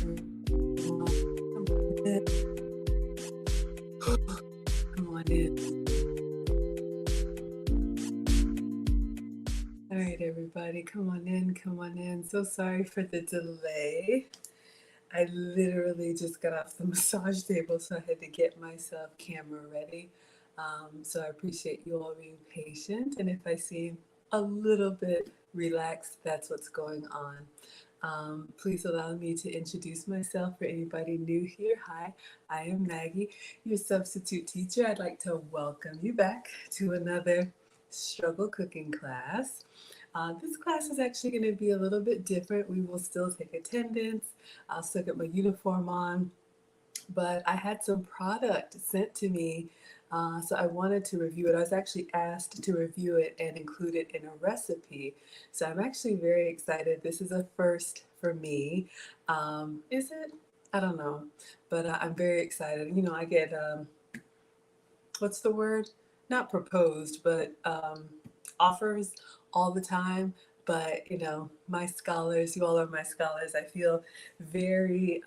Come on in. All right, everybody, come on in, come on in. So sorry for the delay. I literally just got off the massage table, so I had to get myself camera ready. So I appreciate you all being patient. And if I seem a little bit relaxed, that's what's going on. Please allow me to introduce myself for anybody new here. Hi, I am Maggie, your substitute teacher. I'd like to welcome you back to another struggle cooking class. This class is actually going to be a little bit different. We will still take attendance. I'll still get my uniform on, but I had some product sent to me, so I wanted to review it. I was actually asked to review it and include it in a recipe, so I'm actually very excited. This is a first for me. Is it? I don't know, but I'm very excited. You know, I get, what's the word? Not proposed, but offers all the time. But, you know, my scholars, you all are my scholars. I feel very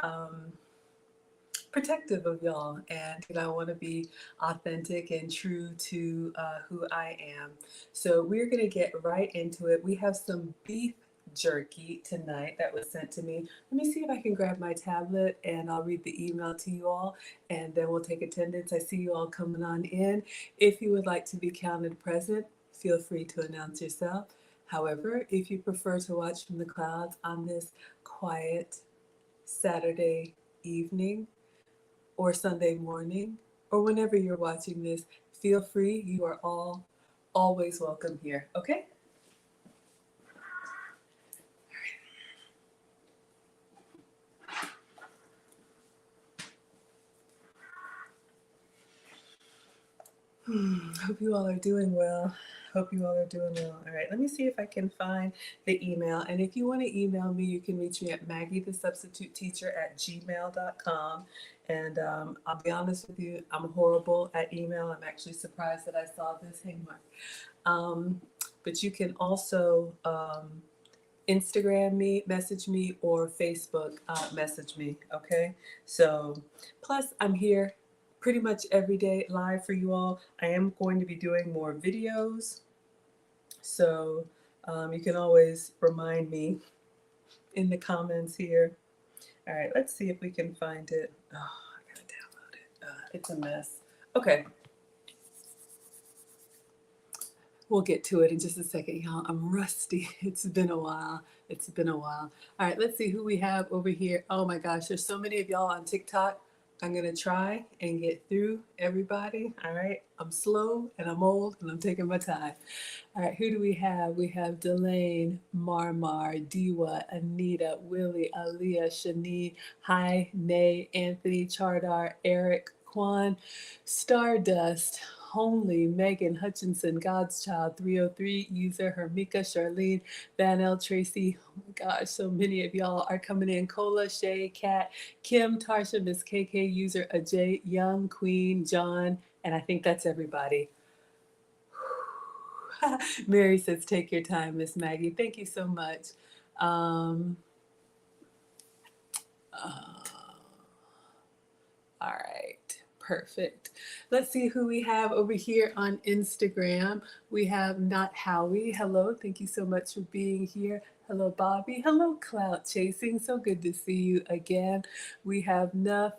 protective of y'all, and you know, I want to be authentic and true to who I am. So we're gonna get right into it. We have some beef jerky tonight that was sent to me. Let me see if I can grab my tablet and I'll read the email to you all, and then we'll take attendance. I see you all coming on in. If you would like to be counted present, feel free to announce yourself. However, if you prefer to watch from the clouds on this quiet Saturday evening, or Sunday morning, or whenever you're watching this, feel free. You are all always welcome here, okay? Hope you all are doing well. Hope you all are doing well. All right, let me see if I can find the email. And if you want to email me, you can reach me at maggiethesubstituteteacher@gmail.com. And I'll be honest with you, I'm horrible at email. I'm actually surprised that I saw this hang mark. But you can also Instagram me, message me, or Facebook message me, okay? So, plus I'm here pretty much every day live for you all. I am going to be doing more videos, so you can always remind me in the comments here. All right, let's see if we can find it. Oh, I gotta download it. It's a mess. Okay. We'll get to it in just a second, y'all. I'm rusty. It's been a while. It's been a while. All right, let's see who we have over here. Oh my gosh, there's so many of y'all on TikTok. I'm gonna try and get through everybody. All right, I'm slow and I'm old and I'm taking my time. All right, who do we have? We have Delane, Marmar, Diwa, Anita, Willie, Aaliyah, Shani, Hi, Nay, Anthony, Chardar, Eric, Quan, Stardust, Homely, Megan, Hutchinson, God's Child, 303, user, Hermika, Charlene, Van L, Tracy. Oh my gosh, so many of y'all are coming in. Cola, Shay, Kat, Kim, Tarsha, Miss KK, user, Ajay, Young, Queen, John, and I think that's everybody. Mary says, take your time, Miss Maggie. Thank you so much. Um, uh, all right, perfect. Let's see who we have over here on Instagram. We have Not Howie. Hello, thank you so much for being here. Hello, Bobby. Hello, Cloud Chasing. So good to see you again. We have Nuff.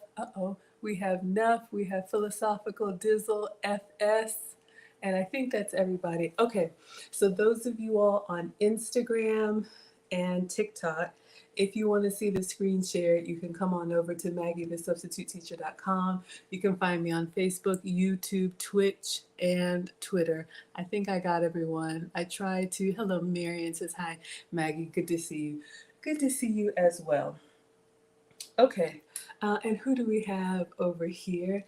We have Nuff. We have Philosophical Dizzle FS. And I think that's everybody. Okay, so those of you all on Instagram and TikTok, if you want to see the screen share, you can come on over to MaggieTheSubstituteTeacher.com. You can find me on Facebook, YouTube, Twitch, and Twitter. I think I got everyone. I tried to. Hello, Marion says hi. Maggie, good to see you. Good to see you as well. Okay, and who do we have over here?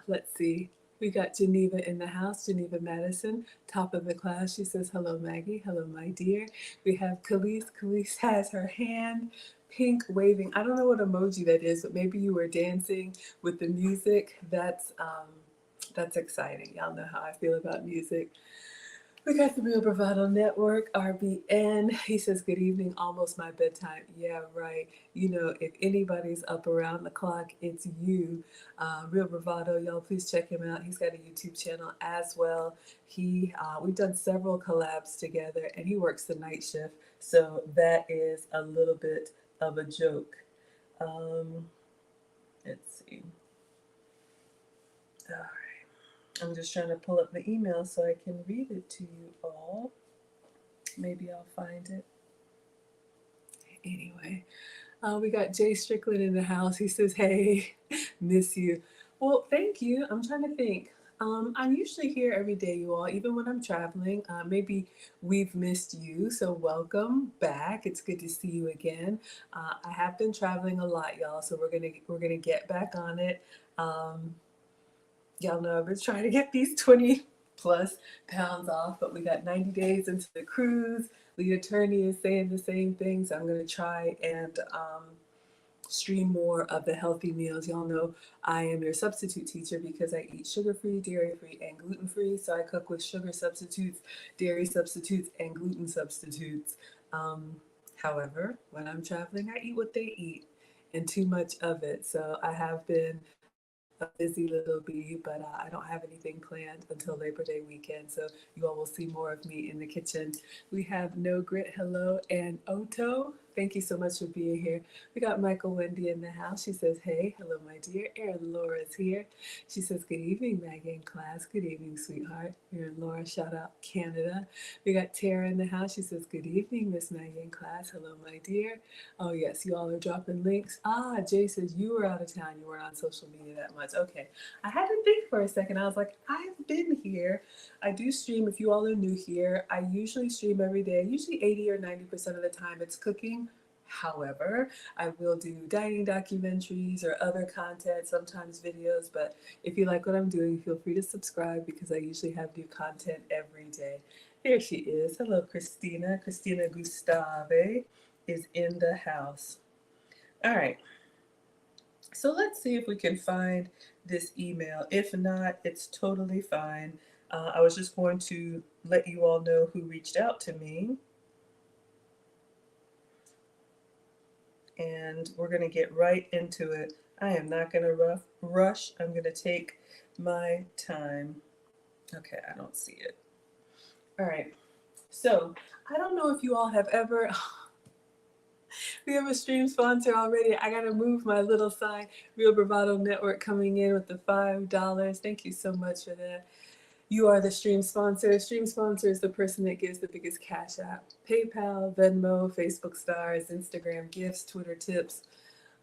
Let's see. We got Geneva in the house, Geneva Madison, top of the class. She says, hello, Maggie. Hello, my dear. We have Khalees. Khalees has her hand pink waving. I don't know what emoji that is, but maybe you were dancing with the music. That's exciting. Y'all know how I feel about music. We got the Real Bravado Network, RBN. He says, good evening, almost my bedtime. Yeah, right. You know, if anybody's up around the clock, it's you. Real Bravado, y'all please check him out. He's got a YouTube channel as well. We've done several collabs together, and he works the night shift. So that is a little bit of a joke. Let's see. All right. I'm just trying to pull up the email so I can read it to you all. Maybe I'll find it. Anyway, we got Jay Strickland in the house. He says, hey, miss you. Well, thank you. I'm trying to think. I'm usually here every day, you all, even when I'm traveling. Maybe we've missed you, so welcome back. It's good to see you again. I have been traveling a lot, y'all, so we're gonna get back on it. Y'all know I've been trying to get these 20+ pounds off, but we got 90 days into the cruise. Lead attorney is saying the same thing, so I'm going to try and stream more of the healthy meals. Y'all know I am your substitute teacher because I eat sugar-free, dairy-free, and gluten-free. So I cook with sugar substitutes, dairy substitutes, and gluten substitutes. However, when I'm traveling, I eat what they eat and too much of it. So I have been a busy little bee, but I don't have anything planned until Labor Day weekend. So you all will see more of me in the kitchen. We have No Grit, hello, and Oto. Thank you so much for being here. We got Michael Wendy in the house. She says, hey, hello, my dear. Erin Laura's here. She says, good evening, Maggie and class. Good evening, sweetheart. Erin Laura, shout out Canada. We got Tara in the house. She says, good evening, Miss Maggie and class. Hello, my dear. Oh, yes, you all are dropping links. Jay says, you were out of town. You weren't on social media that much. Okay. I had to think for a second. I was like, I've been here. I do stream. If you all are new here, I usually stream every day. Usually 80 or 90% of the time it's cooking. However, I will do dining documentaries or other content, sometimes videos, but if you like what I'm doing, feel free to subscribe because I usually have new content every day. There she is. Hello, Christina. Christina Gustave is in the house. All right. So let's see if we can find this email. If not, it's totally fine. I was just going to let you all know who reached out to me. And we're going to get right into it. I am not going to rush. I'm going to take my time. Okay, I don't see it. All right. So I don't know if you all have ever... We have a stream sponsor already. I gotta move my little sign. Real Bravado Network coming in with the $5. Thank you so much for that. You are the stream sponsor. Stream sponsor is the person that gives the biggest cash app. PayPal, Venmo, Facebook stars, Instagram gifts, Twitter tips,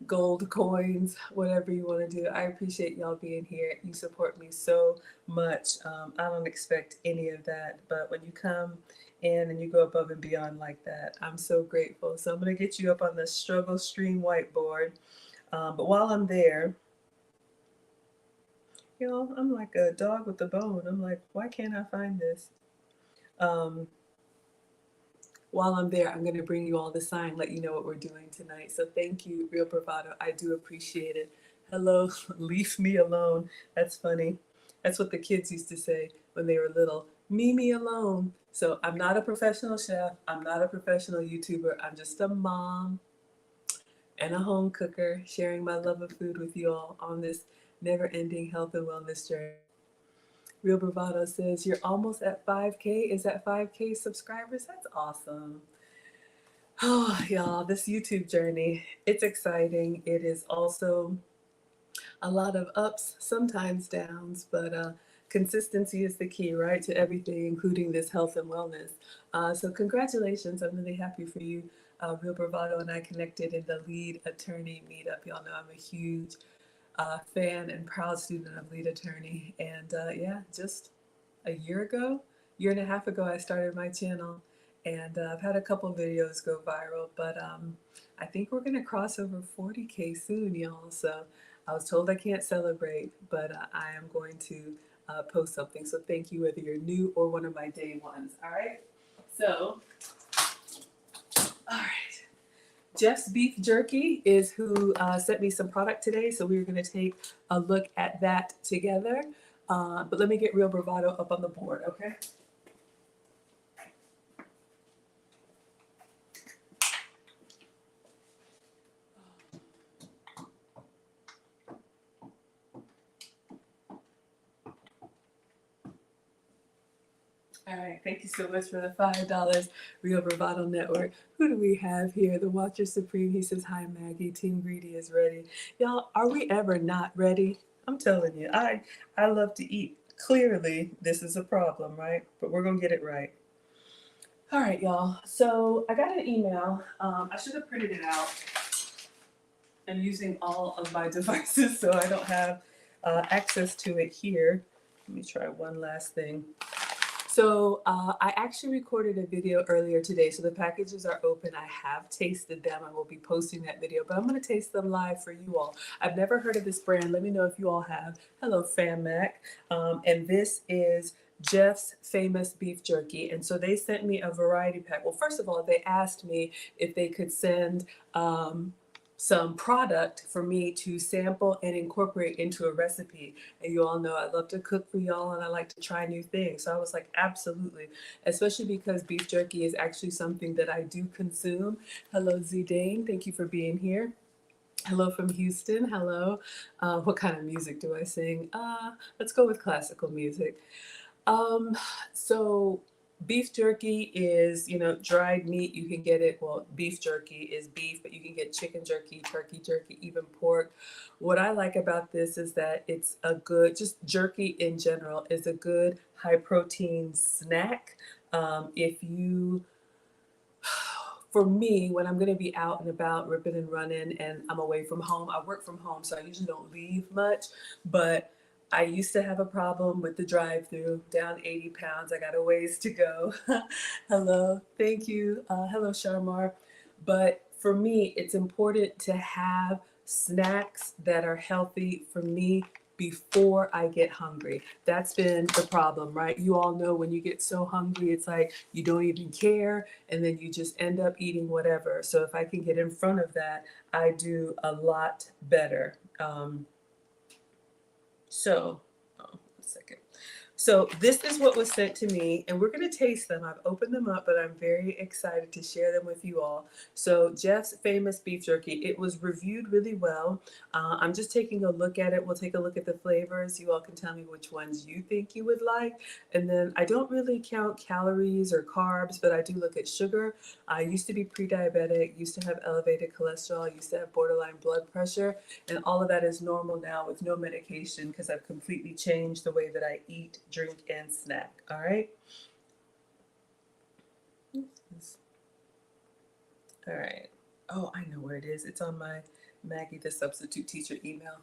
gold coins, whatever you want to do. I appreciate y'all being here. You support me so much. I don't expect any of that, but when you come in and you go above and beyond like that, I'm so grateful. So I'm going to get you up on the struggle stream whiteboard. But while I'm there, y'all, I'm like a dog with a bone. I'm like, why can't I find this? While I'm there, I'm going to bring you all the sign, let you know what we're doing tonight. So thank you, Real Bravado. I do appreciate it. Hello, leave me alone. That's funny. That's what the kids used to say when they were little. Me alone. So I'm not a professional chef. I'm not a professional YouTuber. I'm just a mom and a home cooker sharing my love of food with you all on this never-ending health and wellness journey. Real Bravado says, you're almost at 5K. Is that 5K subscribers? That's awesome. Oh, y'all, this YouTube journey, it's exciting. It is also a lot of ups, sometimes downs, but consistency is the key, right, to everything, including this health and wellness. So congratulations. I'm really happy for you. Real Bravado and I connected in the lead attorney meetup. Y'all know I'm a huge fan and proud student of lead attorney. And yeah, just a year and a half ago, I started my channel. And I've had a couple videos go viral, but I think we're going to cross over 40K soon, y'all. So I was told I can't celebrate, but I am going to post something. So thank you, whether you're new or one of my day ones. All right. So, all right. Jeff's Beef Jerky is who sent me some product today. So we're going to take a look at that together. But let me get Real Bravado up on the board, okay? All right, thank you so much for the $5. Real Bravado Network. Who do we have here? The Watcher Supreme. He says, "Hi Maggie, Team Greedy is ready." Y'all, are we ever not ready? I'm telling you, I love to eat. Clearly, this is a problem, right? But we're gonna get it right. All right, y'all. So I got an email. I should have printed it out. I'm using all of my devices, so I don't have access to it here. Let me try one last thing. So I actually recorded a video earlier today. So the packages are open. I have tasted them. I will be posting that video, but I'm going to taste them live for you all. I've never heard of this brand. Let me know if you all have. Hello, FamMac. And this is Jeff's Famous Beef Jerky. And so they sent me a variety pack. Well, first of all, they asked me if they could send some product for me to sample and incorporate into a recipe. And you all know I love to cook for y'all and I like to try new things. So I was like, absolutely, especially because beef jerky is actually something that I do consume. Hello, Zidane. Thank you for being here. Hello from Houston. Hello. What kind of music do I sing? Let's go with classical music. So beef jerky is, dried meat. You can get it. Well, beef jerky is beef, but you can get chicken jerky, turkey jerky, even pork. What I like about this is that it's a good, just jerky in general is a good high protein snack. If you, for me, when I'm going to be out and about ripping and running and I'm away from home, I work from home, so I usually don't leave much, but I used to have a problem with the drive-through, down 80 pounds. I got a ways to go. Hello, thank you. Hello, Sharmar. But for me, it's important to have snacks that are healthy for me before I get hungry. That's been the problem, right? You all know when you get so hungry, it's like you don't even care, and then you just end up eating whatever. So if I can get in front of that, I do a lot better. One second. So this is what was sent to me, and we're going to taste them. I've opened them up, but I'm very excited to share them with you all. So Jeff's Famous Beef Jerky, it was reviewed really well. I'm just taking a look at it. We'll take a look at the flavors. You all can tell me which ones you think you would like. And then I don't really count calories or carbs, but I do look at sugar. I used to be pre-diabetic, used to have elevated cholesterol, used to have borderline blood pressure, and all of that is normal now with no medication because I've completely changed the way that I eat, drink, and snack. All right. All right. Oh, I know where it is. It's on my Maggie the Substitute Teacher email.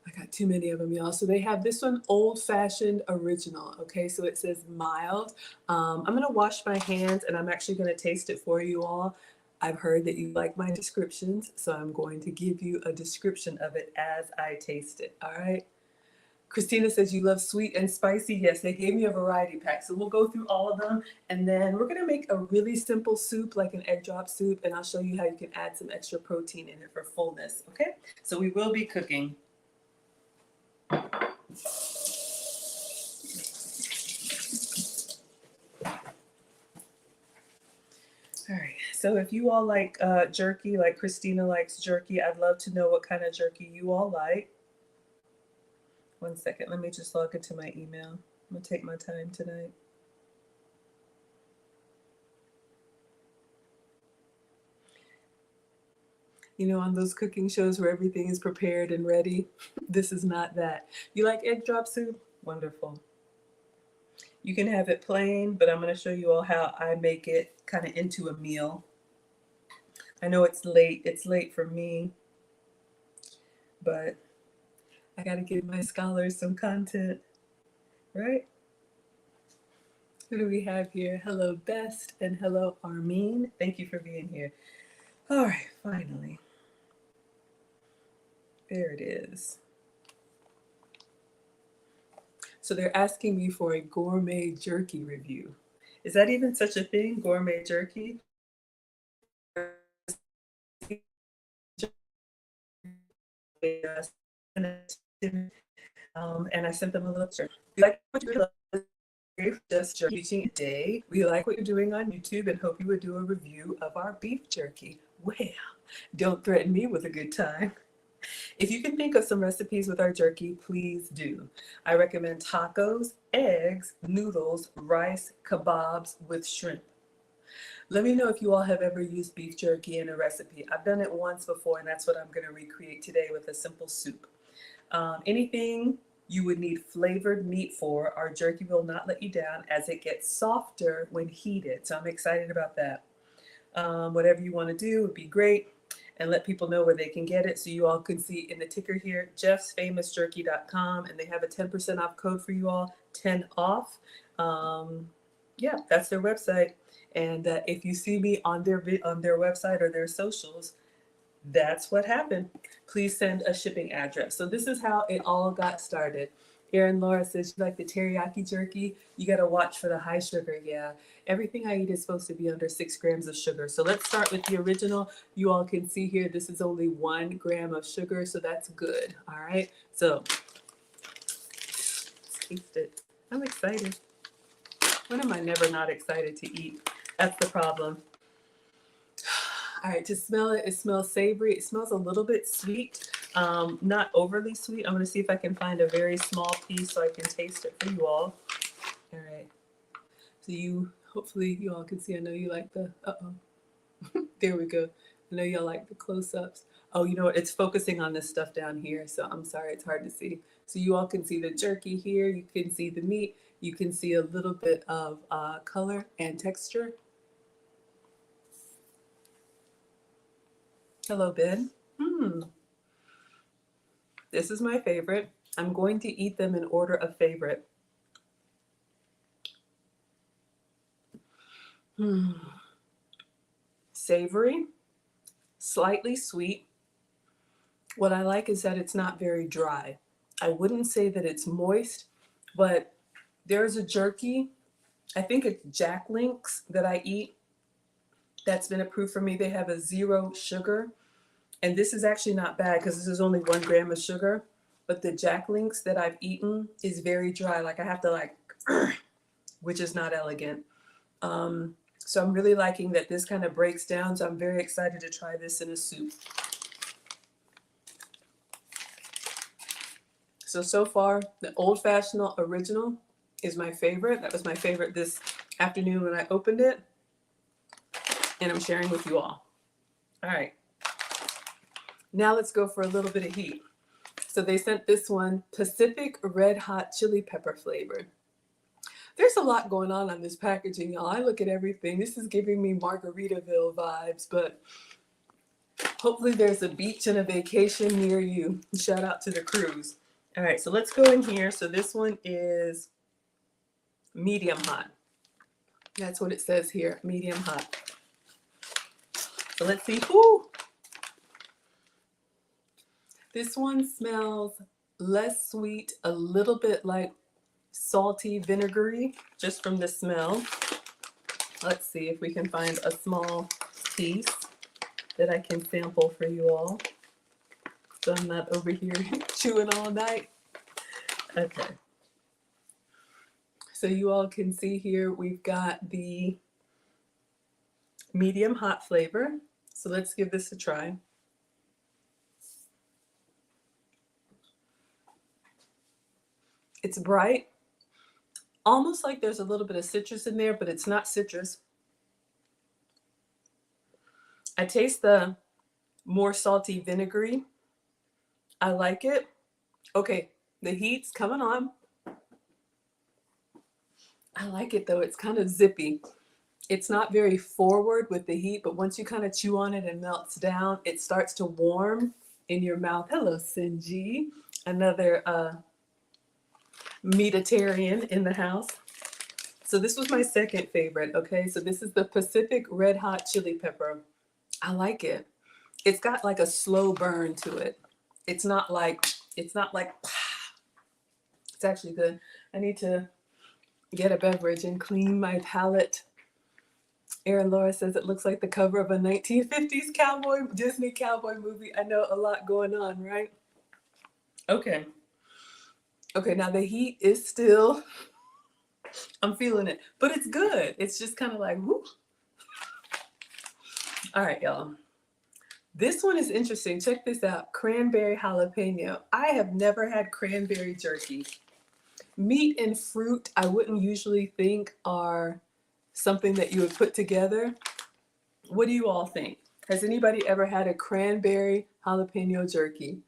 I got too many of them, y'all. So they have this one, Old Fashioned Original. Okay, so it says mild. I'm going to wash my hands and I'm actually going to taste it for you all. I've heard that you like my descriptions, so I'm going to give you a description of it as I taste it. All right. Christina says you love sweet and spicy. Yes, they gave me a variety pack. So we'll go through all of them. And then we're going to make a really simple soup, like an egg drop soup. And I'll show you how you can add some extra protein in it for fullness. Okay. So we will be cooking. All right. So if you all like jerky, like Christina likes jerky, I'd love to know what kind of jerky you all like. One second. Let me just log into my email. I'm going to take my time tonight. You know, on those cooking shows where everything is prepared and ready, this is not that. You like egg drop soup? Wonderful. You can have it plain, but I'm going to show you all how I make it kind of into a meal. I know it's late. It's late for me, but I got to give my scholars some content, right? Who do we have here? Hello, Best, and hello, Armin. Thank you for being here. All right, finally. There it is. So they're asking me for a gourmet jerky review. Is that even such a thing, gourmet jerky? And I sent them a little picture. We like what you're just teaching a day. We like what you're doing on YouTube and hope you would do a review of our beef jerky. Well, don't threaten me with a good time. If you can think of some recipes with our jerky, please do. I recommend tacos, eggs, noodles, rice, kebabs with shrimp. Let me know if you all have ever used beef jerky in a recipe. I've done it once before, and that's what I'm going to recreate today with a simple soup. Anything you would need flavored meat for, our jerky will not let you down as it gets softer when heated. So I'm excited about that. Whatever you want to do would be great. And let people know where they can get it. So you all can see in the ticker here, jeffsfamousjerky.com, and they have a 10% off code for you all, 10 off. Yeah, that's their website. And if you see me on their website or their socials, that's what happened. Please send a shipping address. So this is how it all got started. Erin Laura says, you like the teriyaki jerky? You got to watch for the high sugar. Yeah, everything I eat is supposed to be under 6 grams of sugar. So let's start with the original. You all can see here, this is only 1 gram of sugar, so that's good. All right, so let's taste it. I'm excited. When am I never not excited to eat? That's the problem. All right, to smell it, it smells savory. It smells a little bit sweet, not overly sweet. I'm gonna see if I can find a very small piece so I can taste it for you all. All right, so hopefully you all can see. I know you like the, there we go. I know y'all like the close-ups. Oh, you know what, it's focusing on this stuff down here, so I'm sorry, it's hard to see. So you all can see the jerky here, you can see the meat, you can see a little bit of color and texture. Hello, Ben. This is my favorite. I'm going to eat them in order of favorite. Savory, slightly sweet. What I like is that it's not very dry. I wouldn't say that it's moist, but there's a jerky, I think it's Jack Link's that I eat, that's been approved for me. They have a 0 sugar. And this is actually not bad because this is only 1 gram of sugar. But the Jack Link's that I've eaten is very dry. Like I have to like, which is not elegant. So I'm really liking that this kind of breaks down. So I'm very excited to try this in a soup. So far, the old-fashioned original is my favorite. That was my favorite this afternoon when I opened it. And I'm sharing with you all. All right. Now let's go for a little bit of heat. So they sent this one, Pacific Red Hot Chili Pepper flavored. There's a lot going on this packaging, y'all. I look at everything. This is giving me Margaritaville vibes, but hopefully there's a beach and a vacation near you. Shout out to the cruise. All right, so let's go in here. So this one is medium hot. That's what it says here, medium hot. So let's see. Whoo! This one smells less sweet, a little bit like salty, vinegary, just from the smell. Let's see if we can find a small piece that I can sample for you all, so I'm not over here chewing all night. Okay. So you all can see here, we've got the medium hot flavor. So let's give this a try. It's bright, almost like there's a little bit of citrus in there, but it's not citrus. I taste the more salty vinegary. I like it. Okay, the heat's coming on. I like it though, it's kind of zippy. It's not very forward with the heat, but once you kind of chew on it and melts down, it starts to warm in your mouth. Hello, Sinji. Another meatitarian in the house. So this was my second favorite, okay? So this is the Pacific Red Hot Chili Pepper. I like it. It's got like a slow burn to it. It's not like, it's actually good. I need to get a beverage and clean my palate. Erin Laura says it looks like the cover of a 1950s Disney cowboy movie. I know, a lot going on, right? Okay. Okay, now the heat is still, I'm feeling it, but it's good. It's just kind of like, whoo. All right, y'all. This one is interesting. Check this out. Cranberry jalapeno. I have never had cranberry jerky. Meat and fruit, I wouldn't usually think are something that you would put together. What do you all think? Has anybody ever had a cranberry jalapeno jerky?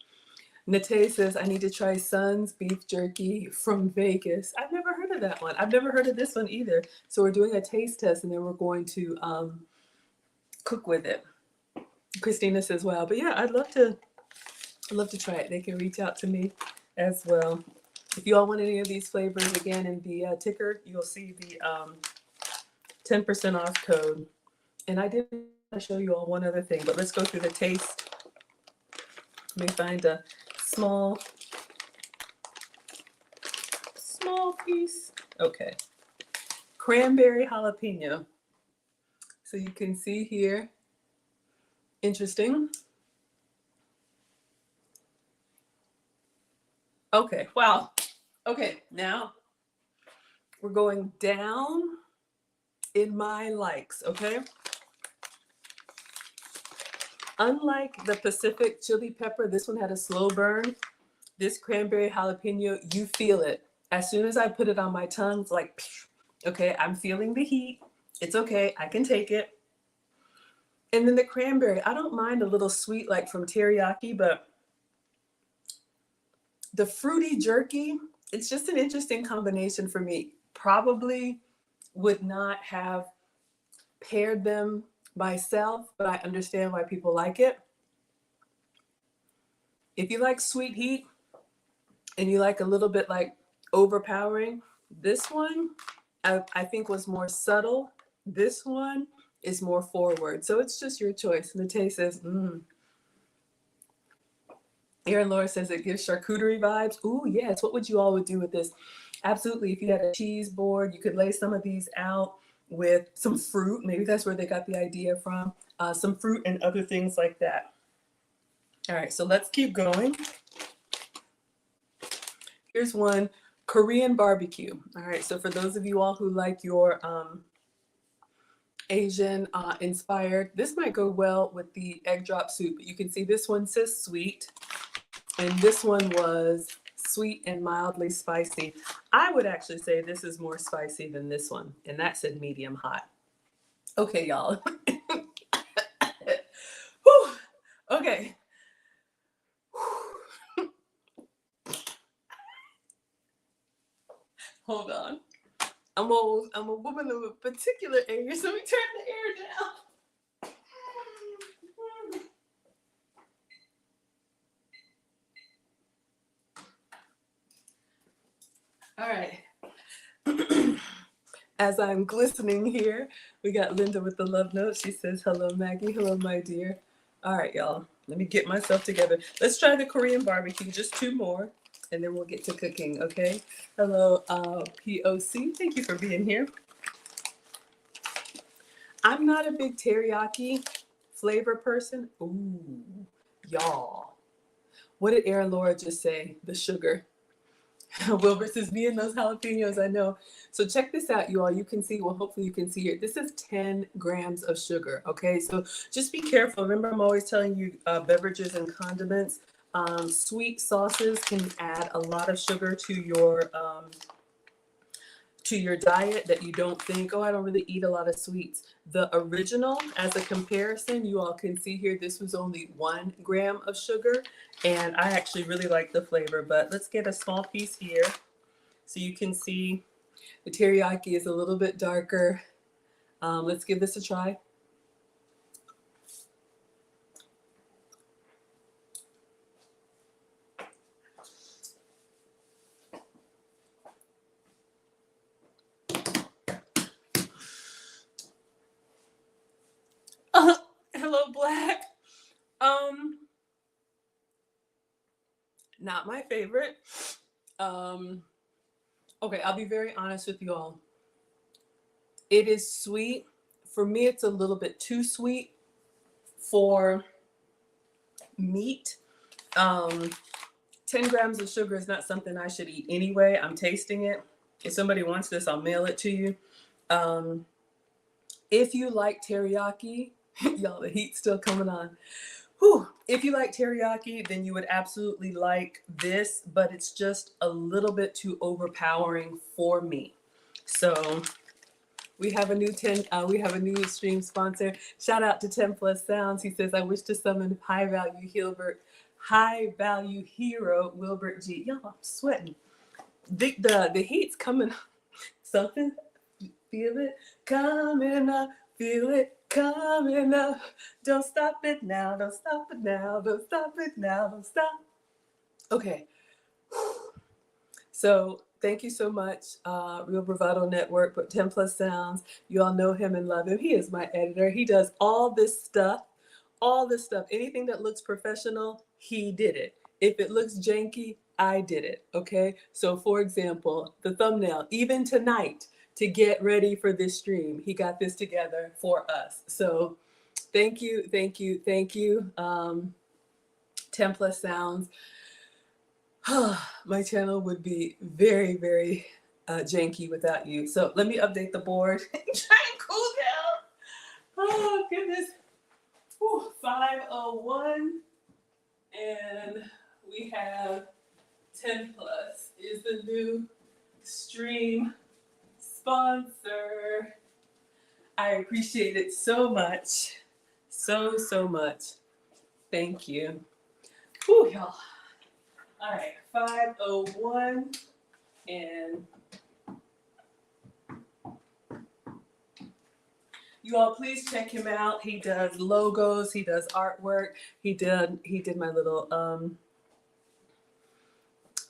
Nate says, I need to try Son's beef jerky from Vegas. I've never heard of that one. I've never heard of this one either. So we're doing a taste test and then we're going to cook with it. Christina says, wow. But yeah, I'd love to try it. They can reach out to me as well. If you all want any of these flavors, again, in the ticker, you'll see the 10% off code. And I did want to show you all one other thing, but let's go through the taste. Let me find a small piece. Okay. Cranberry jalapeno. So you can see here. Interesting. Okay, wow. Okay, now we're going down in my likes, okay? Unlike the Pacific chili pepper, this one had a slow burn. This cranberry jalapeno, you feel it. As soon as I put it on my tongue, it's like, okay, I'm feeling the heat. It's okay, I can take it. And then the cranberry, I don't mind a little sweet like from teriyaki, but the fruity jerky, it's just an interesting combination for me. Probably would not have paired them myself, but I understand why people like it. If you like sweet heat and you like a little bit like overpowering, this one I think was more subtle. This one is more forward. So it's just your choice. And the taste says, Erin Laura says it gives charcuterie vibes. Ooh, yes. What would you all would do with this? Absolutely. If you had a cheese board, you could lay some of these out with some fruit. Maybe that's where they got the idea from. Some fruit and other things like that. All right, so let's keep going. Here's one, Korean barbecue. All right, so for those of you all who like your Asian inspired, this might go well with the egg drop soup. You can see this one says sweet, and this one was sweet and mildly spicy. I would actually say this is more spicy than this one, and that said medium hot. Okay, y'all. Whew. Okay. Hold on. I'm a woman of a particular age, so we turn the air down. All right. As I'm glistening here, we got Linda with the love note. She says, hello, Maggie. Hello, my dear. All right, y'all. Let me get myself together. Let's try the Korean barbecue. Just two more, and then we'll get to cooking, okay? Hello, POC. Thank you for being here. I'm not a big teriyaki flavor person. Ooh, y'all. What did Erin Laura just say? The sugar. Wilbur says, me and those jalapenos, I know. So check this out, you all. You can see, well, hopefully you can see here. This is 10 grams of sugar, okay? So just be careful. Remember, I'm always telling you beverages and condiments. Sweet sauces can add a lot of sugar to your diet that you don't think, oh, I don't really eat a lot of sweets. The original, as a comparison, you all can see here, this was only 1 gram of sugar, and I actually really like the flavor, but let's get a small piece here so you can see the teriyaki is a little bit darker. Let's give this a try. Hello, Black. Not my favorite. Okay, I'll be very honest with you all. It is sweet. For me, it's a little bit too sweet for meat. 10 grams of sugar is not something I should eat anyway. I'm tasting it. If somebody wants this, I'll mail it to you. If you like teriyaki, y'all, the heat's still coming on. Whew. If you like teriyaki, then you would absolutely like this, but it's just a little bit too overpowering for me. So we have a new stream sponsor. Shout out to 10 Plus Sounds. He says, I wish to summon high value hero Wilbert G. Y'all, I'm sweating. The heat's coming. Something, feel it coming up, feel it coming up. Don't stop it now, don't stop it now, don't stop it now, don't stop. Okay. So thank you so much, Real Bravado Network, but 10 Plus Sounds. You all know him and love him. He is my editor. He does all this stuff. Anything that looks professional, he did it. If it looks janky, I did it. Okay. So for example, the thumbnail, even tonight, to get ready for this stream, he got this together for us. So thank you, thank you, thank you. 10 Plus Sounds. My channel would be very, very janky without you. So let me update the board and try and cool down. Oh, goodness. Whew, 5:01. And we have 10 Plus is the new stream sponsor. I appreciate it so much. So, so much. Thank you. Whew, y'all. All right, 5:01, and you all please check him out. He does logos, he does artwork. He did my little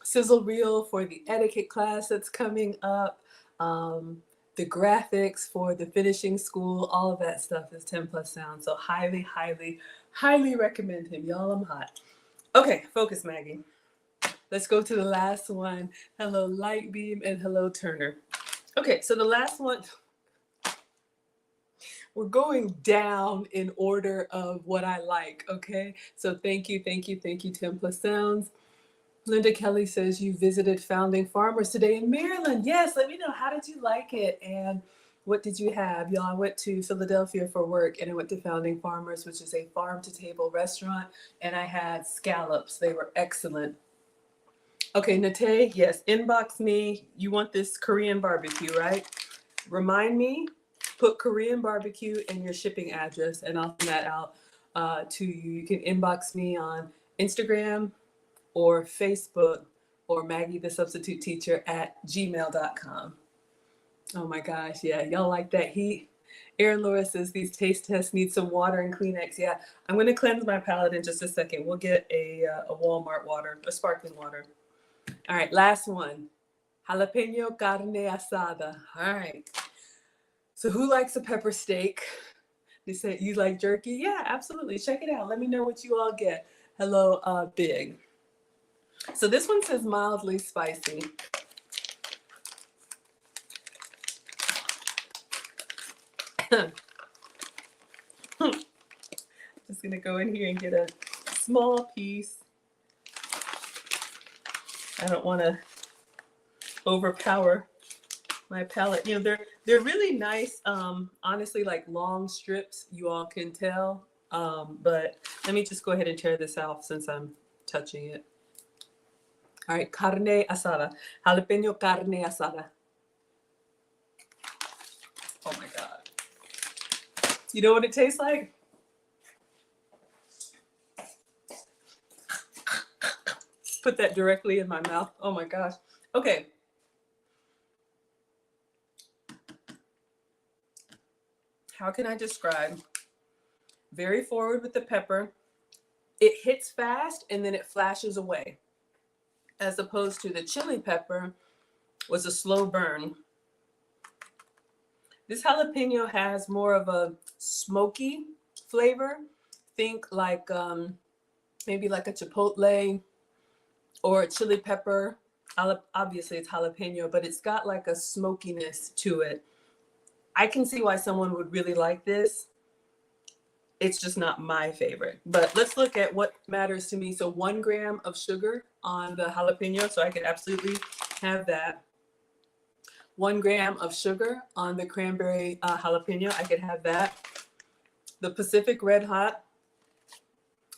sizzle reel for the etiquette class that's coming up. The graphics for the finishing school, all of that stuff is 10 Plus Sound. So highly, highly, highly recommend him. Y'all, I'm hot. Okay, focus, Maggie. Let's go to the last one. Hello, Lightbeam, and hello, Turner. Okay, so the last one, we're going down in order of what I like, okay? So thank you, 10 Plus Sounds. Linda Kelly says you visited Founding Farmers today in Maryland. Yes, let me know, how did you like it? And what did you have? Y'all, I went to Philadelphia for work, and I went to Founding Farmers, which is a farm-to-table restaurant, and I had scallops. They were excellent. Okay, Nate, yes, inbox me. You want this Korean barbecue, right? Remind me, put Korean barbecue in your shipping address, and I'll send that out to you. You can inbox me on Instagram or Facebook or Maggie the Substitute Teacher at gmail.com. Oh my gosh, yeah, y'all like that heat? Aaron Laura says these taste tests need some water and Kleenex. Yeah, I'm going to cleanse my palate in just a second. We'll get a Walmart water, a sparkling water. All right, last one. Jalapeno carne asada. All right. So who likes a pepper steak? They said, you like jerky? Yeah, absolutely. Check it out. Let me know what you all get. Hello, Big. So this one says mildly spicy. Just gonna go in here and get a small piece. I don't want to overpower my palate. You know, they're really nice. Honestly, like long strips, you all can tell. But let me just go ahead and tear this out since I'm touching it. All right, carne asada, jalapeno carne asada. Oh my God. You know what it tastes like? Put that directly in my mouth. Oh my gosh. Okay. How can I describe? Very forward with the pepper. It hits fast and then it flashes away. As opposed to the chili pepper was a slow burn. This jalapeno has more of a smoky flavor. Think like maybe like a chipotle or a chili pepper. Obviously it's jalapeno, but it's got like a smokiness to it. I can see why someone would really like this. It's just not my favorite. But let's look at what matters to me. So 1 gram of sugar on the jalapeno, so I could absolutely have that. 1 gram of sugar on the cranberry jalapeno, I could have that. The Pacific Red Hot,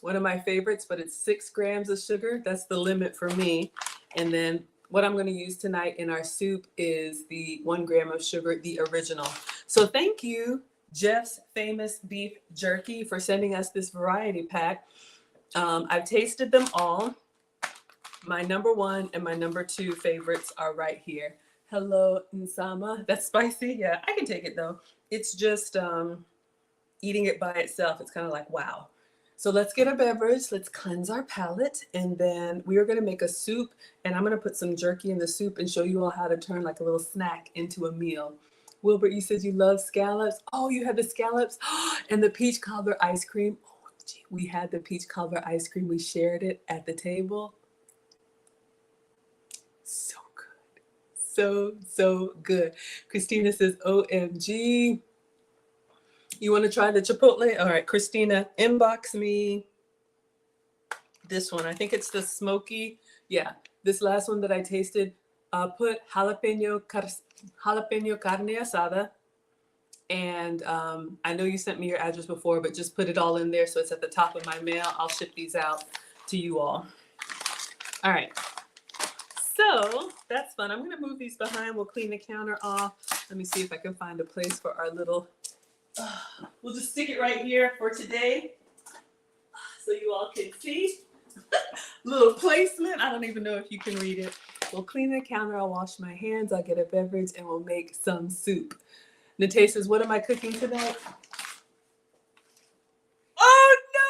one of my favorites, but it's 6 grams of sugar. That's the limit for me. And then what I'm going to use tonight in our soup is the 1 gram of sugar, the original. So thank you, Jeff's Famous Beef Jerky, for sending us this variety pack. I've tasted them all. My number 1 and my number 2 favorites are right here. Hello, Nsama. That's spicy. Yeah, I can take it though. It's just eating it by itself. It's kind of like, wow. So let's get a beverage. Let's cleanse our palate. And then we are going to make a soup. And I'm going to put some jerky in the soup and show you all how to turn like a little snack into a meal. Wilbert, you said you love scallops. Oh, you had the scallops and the peach cobbler ice cream. Oh, gee, we had the peach cobbler ice cream. We shared it at the table. So good. So good. Christina says, OMG. You want to try the Chipotle? All right, Christina, inbox me this one. I think it's the smoky. Yeah, this last one that I tasted. Put jalapeno carne asada. And I know you sent me your address before, but just put it all in there so it's at the top of my mail. I'll ship these out to you all. All right. So that's fun. I'm going to move these behind. We'll clean the counter off. Let me see if I can find a place for our little... we'll just stick it right here for today so you all can see. Little placement. I don't even know if you can read it. We'll clean the counter. I'll wash my hands. I'll get a beverage and we'll make some soup. Nate says, what am I cooking tonight? Oh no!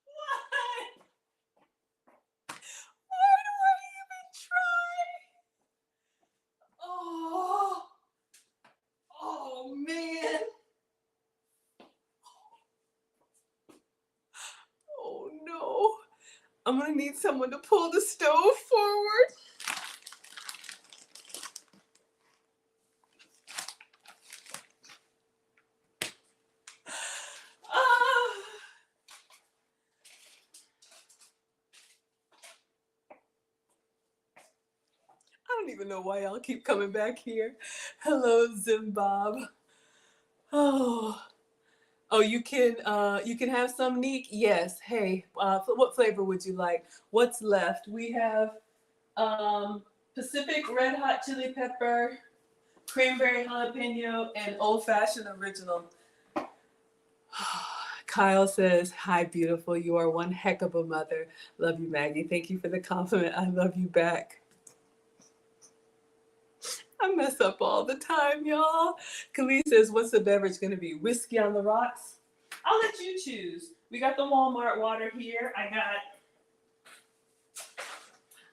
Why? Why do I even try? Oh man. Oh no. I'm gonna need someone to pull the stove forward. I don't even know why y'all keep coming back here. Hello, Zimbabwe. Oh, you can have some, Neek. Yes. Hey, what flavor would you like? What's left? We have Pacific Red Hot Chili Pepper, Cranberry Jalapeno, and Old Fashioned Original. Kyle says, hi, beautiful. You are one heck of a mother. Love you, Maggie. Thank you for the compliment. I love you back. I mess up all the time, y'all. Khalid says, what's the beverage going to be? Whiskey on the rocks? I'll let you choose. We got the Walmart water here.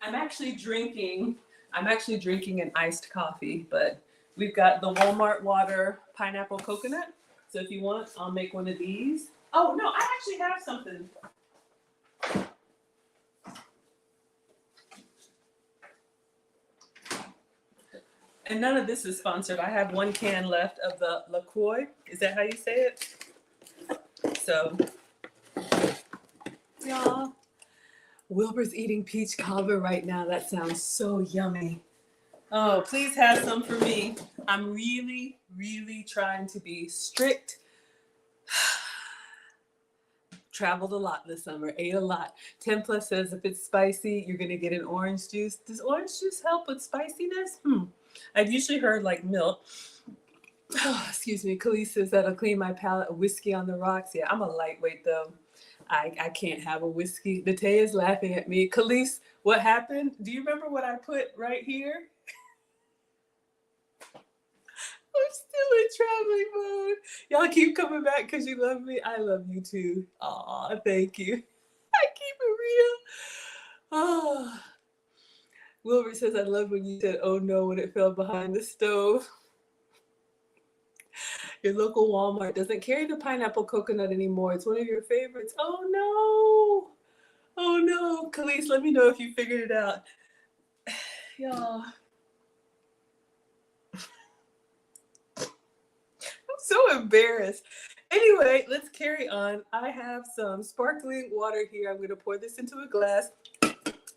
I'm actually drinking an iced coffee, but we've got the Walmart water pineapple coconut. So if you want, I'll make one of these. Oh, no, I actually have something. And none of this is sponsored. I have 1 can left of the LaCroix. Is that how you say it? So, y'all, Wilbur's eating peach cobbler right now. That sounds so yummy. Oh, please have some for me. I'm really, really trying to be strict. Traveled a lot this summer, ate a lot. 10 Plus says if it's spicy, you're going to get an orange juice. Does orange juice help with spiciness? I've usually heard like milk. Oh, excuse me. Khalees says that'll clean my palate. A whiskey on the rocks. Yeah, I'm a lightweight though. I can't have a whiskey. Nataya is laughing at me. Khalees, what happened? Do you remember what I put right here? I'm still in traveling mode. Y'all keep coming back because you love me. I love you too. Aw, thank you. I keep it real. Oh. Wilbur says, I love when you said, oh no, when it fell behind the stove. Your local Walmart doesn't carry the pineapple coconut anymore. It's one of your favorites. Oh no. Oh no. Khalees, let me know if you figured it out. Y'all. I'm so embarrassed. Anyway, let's carry on. I have some sparkling water here. I'm going to pour this into a glass.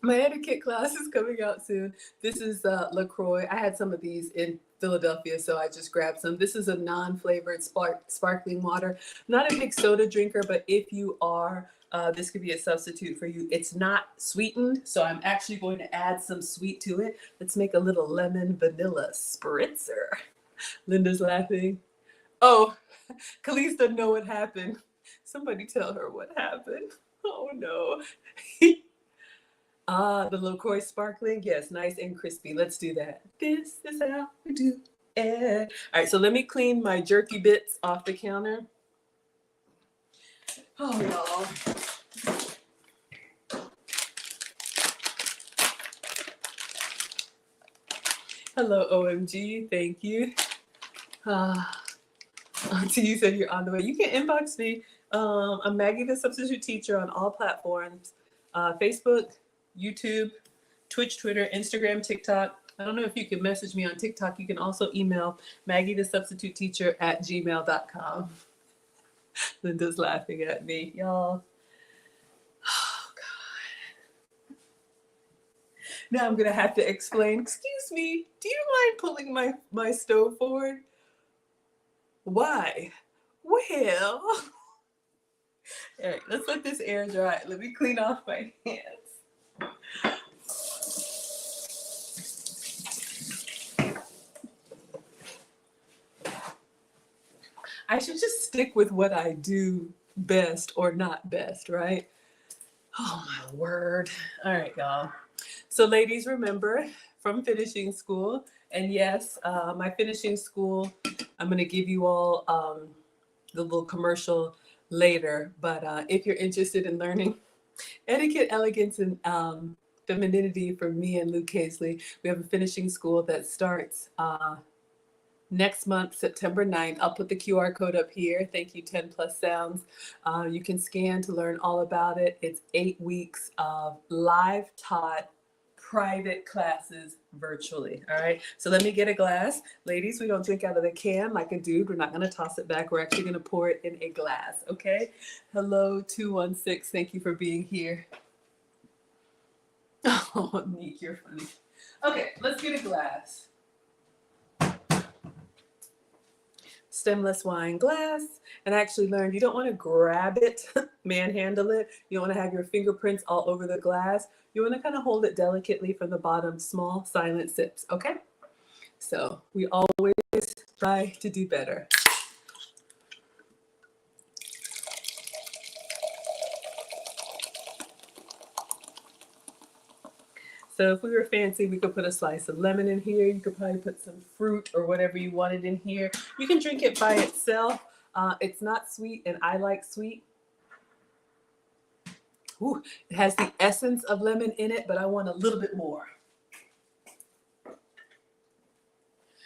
My etiquette class is coming out soon. This is LaCroix. I had some of these in Philadelphia, so I just grabbed some. This is a non-flavored sparkling water. I'm not a big soda drinker, but if you are, this could be a substitute for you. It's not sweetened, so I'm actually going to add some sweet to it. Let's make a little lemon vanilla spritzer. Linda's laughing. Oh, Khalees doesn't know what happened. Somebody tell her what happened. Oh no. The LaCroix sparkling. Yes, nice and crispy. Let's do that. This is how we do it. All right, so let me clean my jerky bits off the counter. Oh, y'all. Hello, OMG. Thank you. Auntie, you said you're on the way. You can inbox me. I'm Maggie, the substitute teacher, on all platforms. Facebook, YouTube, Twitch, Twitter, Instagram, TikTok. I don't know if you can message me on TikTok. You can also email Maggie, the substitute teacher, at gmail.com. Linda's laughing at me, y'all. Oh, God. Now I'm going to have to explain. Excuse me, do you mind pulling my stove forward? Why? Well, all right, let's let this air dry. Let me clean off my hands. I should just stick with what I do best or not best, right? Oh, my word. All right, y'all. So ladies, remember from finishing school, and yes, my finishing school, I'm going to give you all the little commercial later, but if you're interested in learning etiquette, elegance, and femininity from me and Luke Casely, we have a finishing school that starts next month, September 9th. I'll put the QR code up here. Thank you, 10 Plus Sounds. You can scan to learn all about it. It's 8 weeks of live taught private classes virtually. All right. So let me get a glass. Ladies, we don't drink out of the can like a dude. We're not going to toss it back. We're actually going to pour it in a glass. Okay. Hello, 216. Thank you for being here. Oh, Neek, you're funny. Okay. Let's get a glass. Stemless wine glass. And I actually learned you don't want to grab it, manhandle it. You don't want to have your fingerprints all over the glass. You want to kind of hold it delicately from the bottom, small, silent sips, okay? So we always try to do better. So if we were fancy, we could put a slice of lemon in here. You could probably put some fruit or whatever you wanted in here. You can drink it by itself. It's not sweet, and I like sweet. Ooh, it has the essence of lemon in it, but I want a little bit more.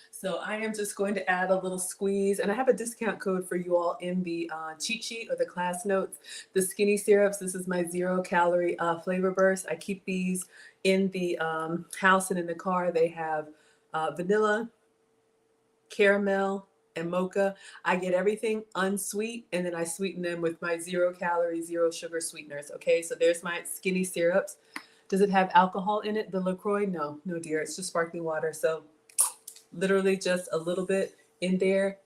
So I am just going to add a little squeeze, and I have a discount code for you all in the cheat sheet or the class notes. The skinny syrups, this is my 0-calorie flavor burst. I keep these in the house and in the car. They have vanilla, caramel, and mocha. I get everything unsweet, and then I sweeten them with my 0-calorie, 0-sugar sweeteners. Okay, so there's my skinny syrups. Does it have alcohol in it, the LaCroix? No, no dear, it's just sparkling water. So literally just a little bit in there,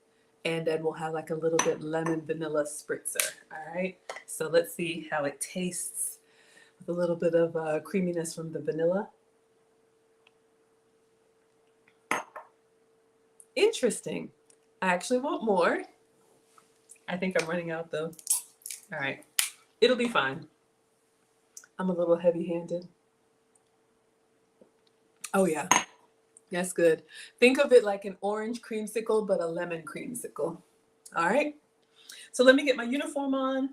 and then we'll have like a little bit lemon vanilla spritzer. All right, so let's see how it tastes with a little bit of creaminess from the vanilla. Interesting. I actually want more. I think I'm running out though. All right, it'll be fine. I'm a little heavy-handed. Oh yeah, that's good. Think of it like an orange creamsicle, but a lemon creamsicle. All right, so let me get my uniform on.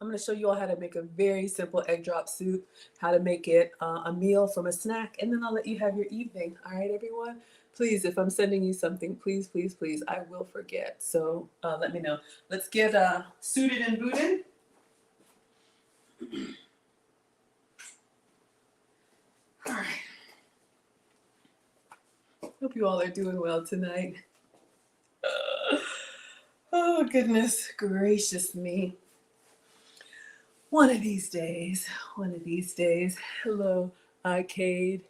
I'm going to show you all how to make a very simple egg drop soup, how to make it a meal from a snack, and then I'll let you have your evening. All right, everyone? Please, if I'm sending you something, please, please, please, I will forget. So let me know. Let's get suited and booted. All right. Hope you all are doing well tonight. Oh, goodness gracious me. One of these days, one of these days. Hello, Cade.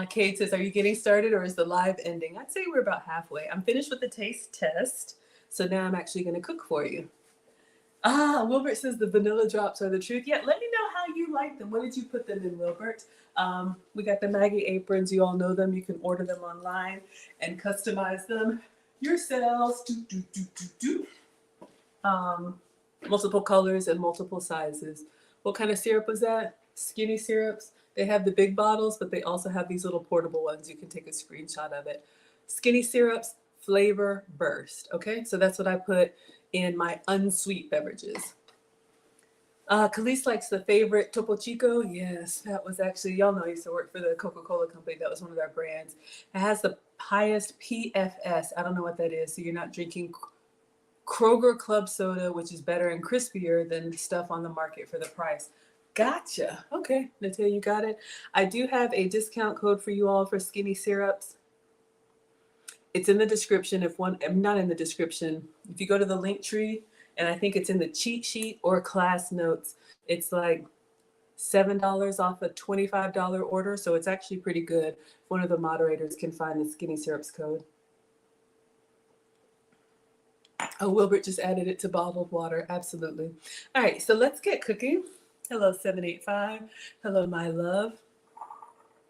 Cade says, are you getting started or is the live ending? I'd say we're about halfway. I'm finished with the taste test, so now I'm actually going to cook for you. Wilbert says the vanilla drops are the truth. Yeah, let me know how you like them. What did you put them in, Wilbert? We got the Maggie aprons. You all know them. You can order them online and customize them yourselves. Multiple colors and multiple sizes. What kind of syrup was that? Skinny syrups. They have the big bottles, but they also have these little portable ones. You can take a screenshot of it. Skinny syrups, flavor burst. Okay, so that's what I put in my unsweet beverages. Khalees likes the favorite Topo Chico. Yes, that was actually, y'all know I used to work for the Coca-Cola company. That was one of their brands. It has the highest PFS. I don't know what that is. So you're not drinking Kroger Club Soda, which is better and crispier than stuff on the market for the price. Gotcha. Okay, Natia, you got it. I do have a discount code for you all for skinny syrups. It's in the description. I'm not in the description. If you go to the link tree, and I think it's in the cheat sheet or class notes, it's like $7 off a $25 order. So it's actually pretty good. If one of the moderators can find the skinny syrups code. Oh, Wilbert just added it to bottled water. Absolutely. All right, so let's get cooking. Hello, 785. Hello, my love.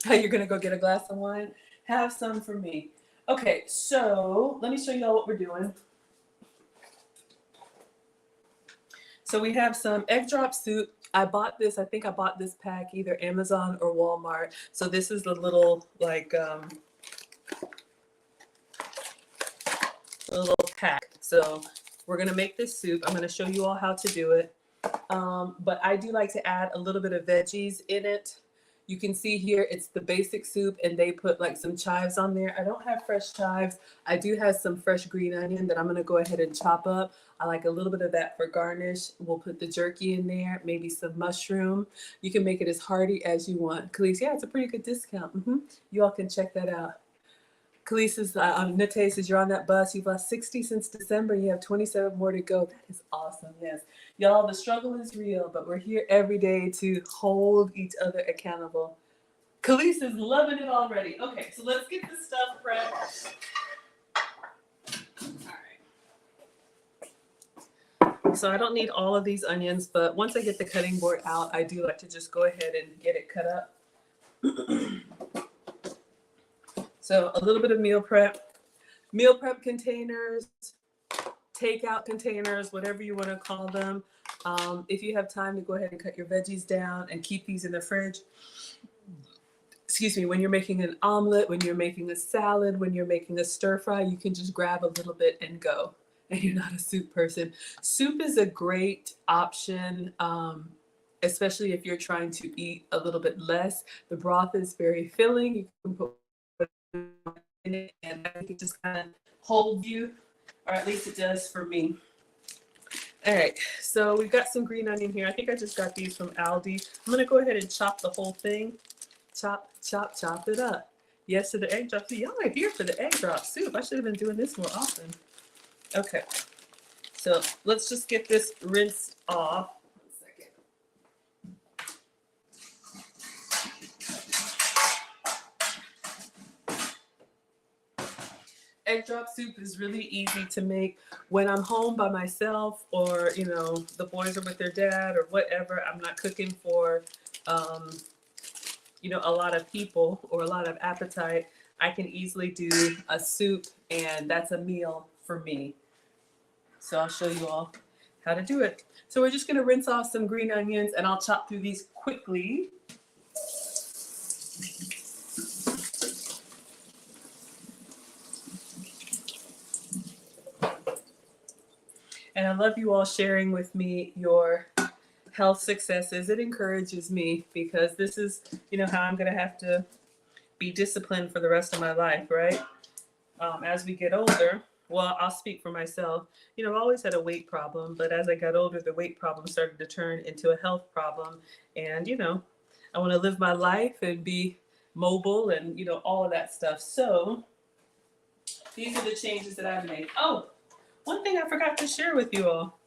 You're going to go get a glass of wine? Have some for me. Okay, so let me show you all what we're doing. So we have some egg drop soup. I bought this, I think I bought this pack either Amazon or Walmart. So this is the little like little pack. So we're gonna make this soup. I'm gonna show you all how to do it. But I do like to add a little bit of veggies in it. You can see here, it's the basic soup and they put like some chives on there. I don't have fresh chives. I do have some fresh green onion that I'm gonna go ahead and chop up. I like a little bit of that for garnish. We'll put the jerky in there, maybe some mushroom. You can make it as hearty as you want. Khalees, yeah, it's a pretty good discount. You all can check that out. Khalees says, Nate says, you're on that bus. You've lost 60 since December. You have 27 more to go. That is awesome. Yes. Y'all, the struggle is real, but we're here every day to hold each other accountable. Khalees is loving it already. Okay, so let's get this stuff prepped. All right. So I don't need all of these onions, but once I get the cutting board out, I do like to just go ahead and get it cut up. So a little bit of meal prep containers, takeout containers, whatever you want to call them. If you have time to go ahead and cut your veggies down and keep these in the fridge. Excuse me, when you're making an omelet, when you're making a salad, when you're making a stir fry, you can just grab a little bit and go. And you're not a soup person. Soup is a great option, especially if you're trying to eat a little bit less. The broth is very filling. You can put in it, and I think it just kind of holds you, or at least it does for me. All right, so we've got some green onion here. I think I just got these from Aldi. I'm gonna go ahead and chop the whole thing. Chop, chop, chop it up. Yes to the egg drop. See, y'all are here for the egg drop soup. I should have been doing this more often. Okay, so let's just get this rinsed off. Egg drop soup is really easy to make when I'm home by myself, or you know, the boys are with their dad or whatever. I'm not cooking for you know, a lot of people or a lot of appetite. I can easily do a soup, and that's a meal for me. So I'll show you all how to do it. So we're just going to rinse off some green onions, and I'll chop through these quickly. And I love you all sharing with me your health successes. It encourages me, because this is, you know, how I'm going to have to be disciplined for the rest of my life, right? As we get older, well, I'll speak for myself. You know, I've always had a weight problem, but as I got older, the weight problem started to turn into a health problem. And, you know, I want to live my life and be mobile and, you know, all of that stuff. So these are the changes that I've made. Oh, one thing I forgot to share with you all.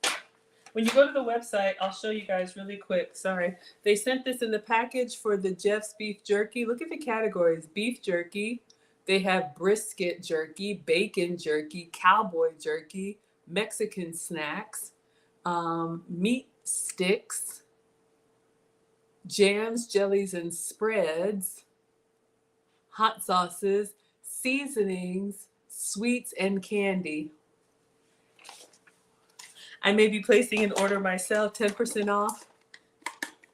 When you go to the website, I'll show you guys really quick. Sorry. They sent this in the package for the Jeff's beef jerky. Look at the categories. Beef jerky. They have brisket jerky, bacon jerky, cowboy jerky, Mexican snacks, meat sticks, jams, jellies, and spreads, hot sauces, seasonings, sweets, and candy. I may be placing an order myself, 10% off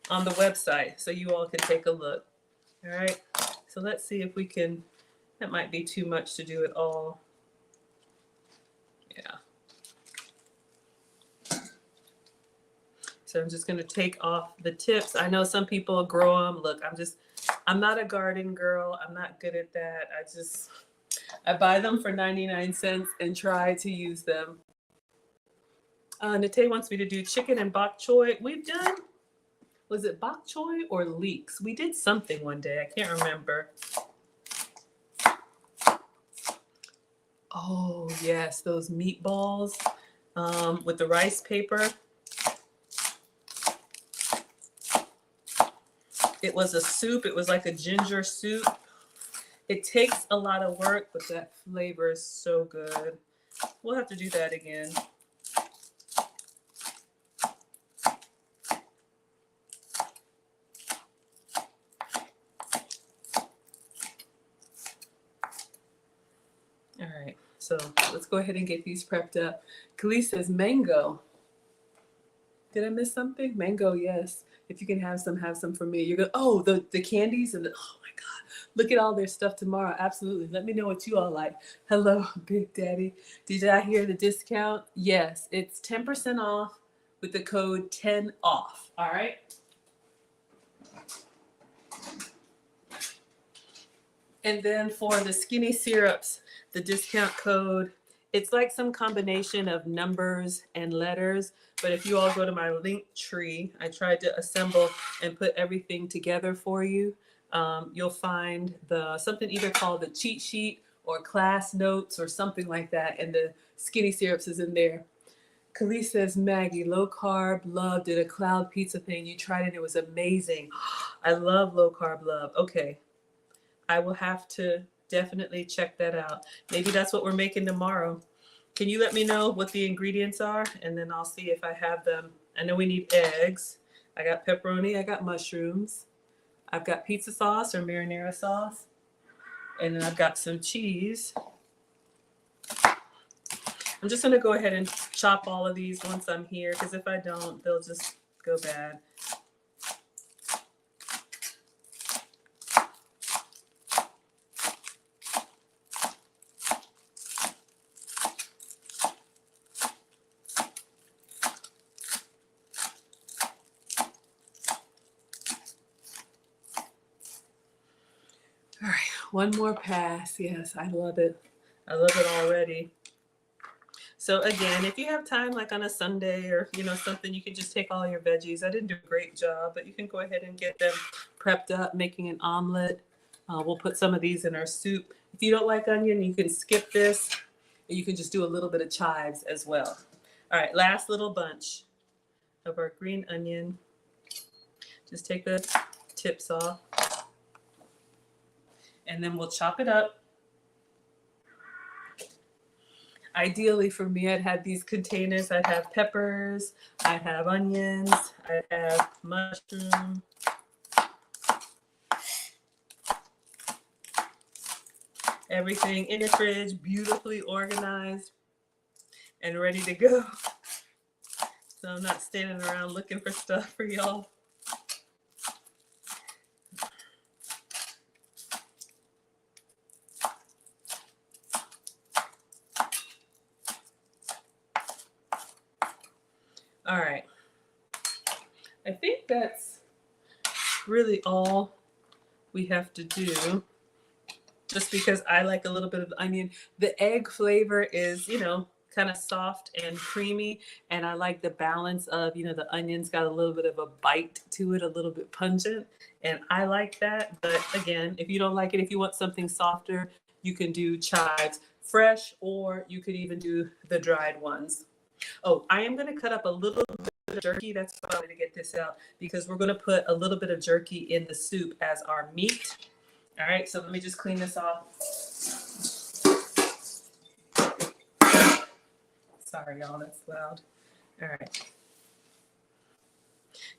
on the website, so you all can take a look. All right, so let's see if we can, that might be too much to do it all. Yeah. So I'm just gonna take off the tips. I know some people grow them. Look, I'm not a garden girl. I'm not good at that. I buy them for 99 cents and try to use them. Nate wants me to do chicken and bok choy. We've done, was it bok choy or leeks? We did something one day. I can't remember. Oh, yes, those meatballs with the rice paper. It was a soup. It was like a ginger soup. It takes a lot of work, but that flavor is so good. We'll have to do that again. All right, so let's go ahead and get these prepped up. Khalees says mango. Did I miss something? Mango, yes. If you can have some for me. You're going, oh, the candies and oh my God, look at all their stuff tomorrow. Absolutely. Let me know what you all like. Hello, Big Daddy. Did I hear the discount? Yes, it's 10% off with the code 10OFF. All right. And then for the skinny syrups, the discount code, it's like some combination of numbers and letters. But if you all go to my link tree, I tried to assemble and put everything together for you. You'll find something either called the cheat sheet or class notes or something like that. And the skinny syrups is in there. Khalees says, Maggie, low carb love did a cloud pizza thing. You tried it. It was amazing. I love low carb love. Okay. I will have to definitely check that out. Maybe that's what we're making tomorrow. Can you let me know what the ingredients are? And then I'll see if I have them. I know we need eggs. I got pepperoni. I got mushrooms. I've got pizza sauce or marinara sauce. And then I've got some cheese. I'm just going to go ahead and chop all of these once I'm here, because if I don't, they'll just go bad. All right, one more pass. Yes, I love it. I love it already. So again, if you have time, like on a Sunday or, something, you can just take all your veggies. I didn't do a great job, but you can go ahead and get them prepped up, making an omelet. We'll put some of these in our soup. If you don't like onion, you can skip this. And you can just do a little bit of chives as well. All right, last little bunch of our green onion. Just take the tips off. And then we'll chop it up. Ideally for me, I'd have these containers. I'd have peppers, I'd have onions, I'd have mushroom. Everything in your fridge, beautifully organized and ready to go. So I'm not standing around looking for stuff for y'all. All right, I think that's really all we have to do, just because I like a little bit of onion. The egg flavor is, kind of soft and creamy, and I like the balance of, the onion's got a little bit of a bite to it, a little bit pungent, and I like that. But again, if you don't like it, if you want something softer, you can do chives fresh, or you could even do the dried ones. Oh, I am going to cut up a little bit bit of jerky. That's why I wanted to get this out, because we're going to put a little bit of jerky in the soup as our meat. All right, so let me just clean this off. Sorry, y'all, that's loud. All right.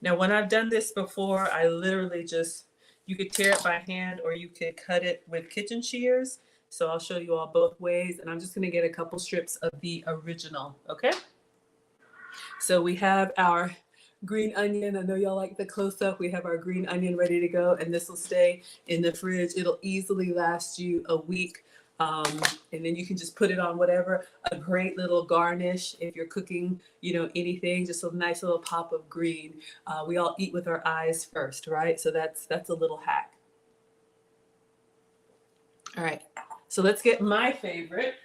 Now, when I've done this before, I literally just, you could tear it by hand or you could cut it with kitchen shears. So I'll show you all both ways, and I'm just going to get a couple strips of the original, okay? So we have our green onion. I know y'all like the close-up. We have our green onion ready to go, and this will stay in the fridge. It'll easily last you a week. And then you can just put it on whatever, a great little garnish if you're cooking, you know, anything, just a nice little pop of green. We all eat with our eyes first, right? So that's a little hack. All right, so let's get my favorite,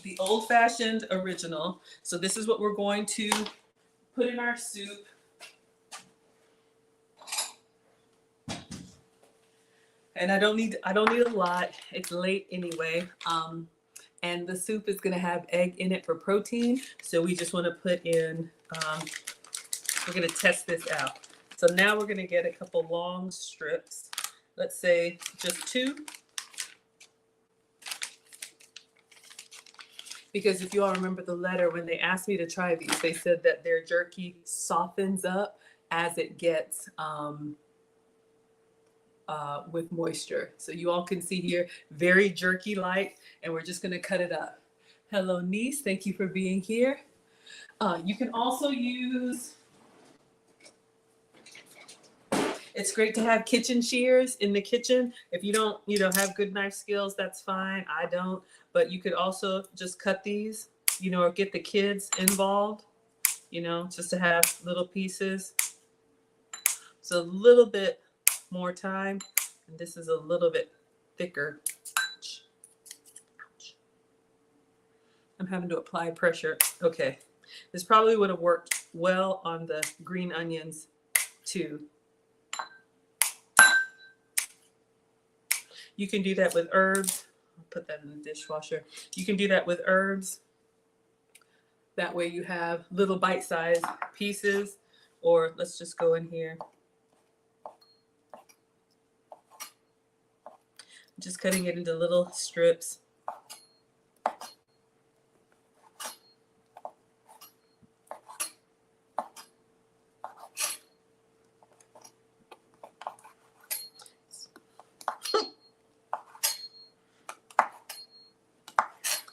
the old-fashioned original. So this is what we're going to put in our soup. And I don't need a lot. It's late anyway. And the soup is going to have egg in it for protein. So we just want to put in, we're going to test this out. So now we're going to get a couple long strips. Let's say just 2. Because if you all remember the letter, when they asked me to try these, they said that their jerky softens up as it gets with moisture. So you all can see here, very jerky-like, and we're just going to cut it up. Hello, niece. Thank you for being here. You can also use, it's great to have kitchen shears in the kitchen. If you don't, have good knife skills, that's fine. I don't. But you could also just cut these, or get the kids involved, just to have little pieces. So a little bit more time, and this is a little bit thicker. Ouch. Ouch. I'm having to apply pressure. Okay, this probably would have worked well on the green onions too. You can do that with herbs. I'll put that in the dishwasher. You can do that with herbs. That way you have little bite-sized pieces, or let's just go in here. Just cutting it into little strips.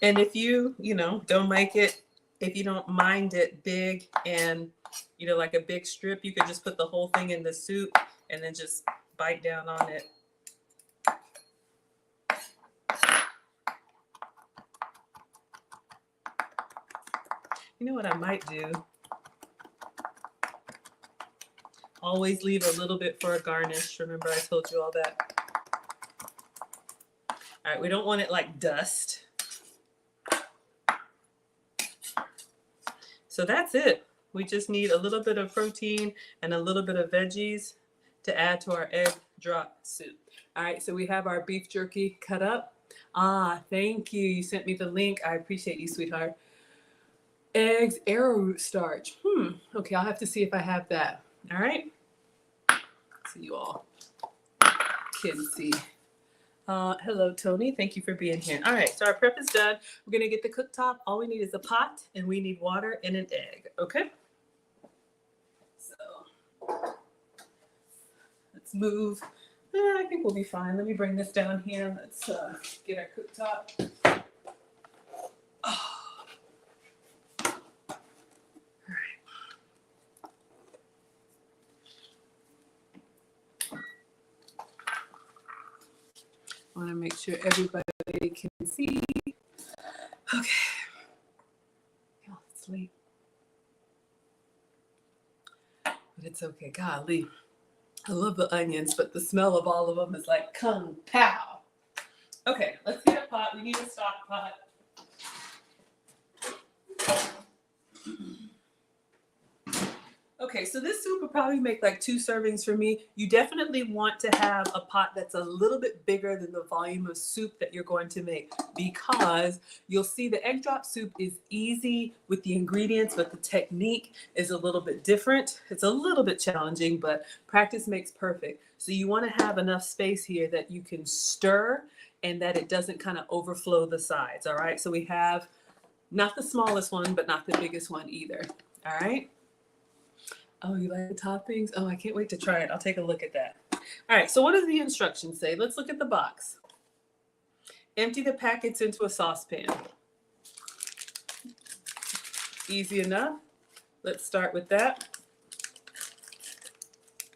And if you, don't like it, if you don't mind it big and, like a big strip, you could just put the whole thing in the soup and then just bite down on it. You know what I might do? Always leave a little bit for a garnish. Remember I told you all that? All right, we don't want it like dust. So that's it. We just need a little bit of protein and a little bit of veggies to add to our egg drop soup. All right, so we have our beef jerky cut up. Thank you. You sent me the link. I appreciate you, sweetheart. Eggs, arrowroot starch. Okay, I'll have to see if I have that. All right. So you all can see. Hello, Tony. Thank you for being here. All right, so our prep is done. We're going to get the cooktop. All we need is a pot, and we need water and an egg, okay? So let's move. I think we'll be fine. Let me bring this down here. Let's get our cooktop. Oh. I want to make sure everybody can see. Okay. Oh, it's late. But it's okay. Golly. I love the onions, but the smell of all of them is like kung pow. Okay, let's get a pot. We need a stock pot. Okay, so this soup will probably make like 2 servings for me. You definitely want to have a pot that's a little bit bigger than the volume of soup that you're going to make, because you'll see the egg drop soup is easy with the ingredients, but the technique is a little bit different. It's a little bit challenging, but practice makes perfect. So you want to have enough space here that you can stir and that it doesn't kind of overflow the sides. All right, so we have not the smallest one, but not the biggest one either. All right. Oh, you like the toppings? Oh, I can't wait to try it. I'll take a look at that. All right, so what does the instructions say? Let's look at the box. Empty the packets into a saucepan. Easy enough. Let's start with that.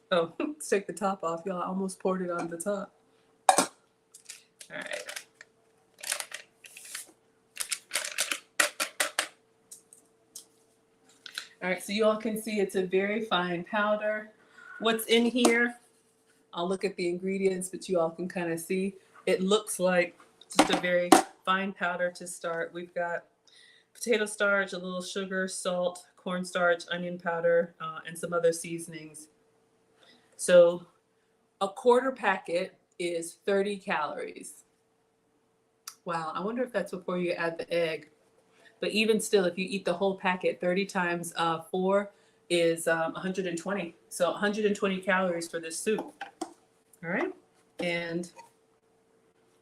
Oh, let's take the top off, y'all. I almost poured it on the top. All right. All right, so you all can see it's a very fine powder. What's in here? I'll look at the ingredients, but you all can kind of see. It looks like just a very fine powder to start. We've got potato starch, a little sugar, salt, cornstarch, onion powder, and some other seasonings. So a quarter packet is 30 calories. Wow, I wonder if that's before you add the egg. But even still, if you eat the whole packet, 30 times 4 is 120. So 120 calories for this soup. All right. And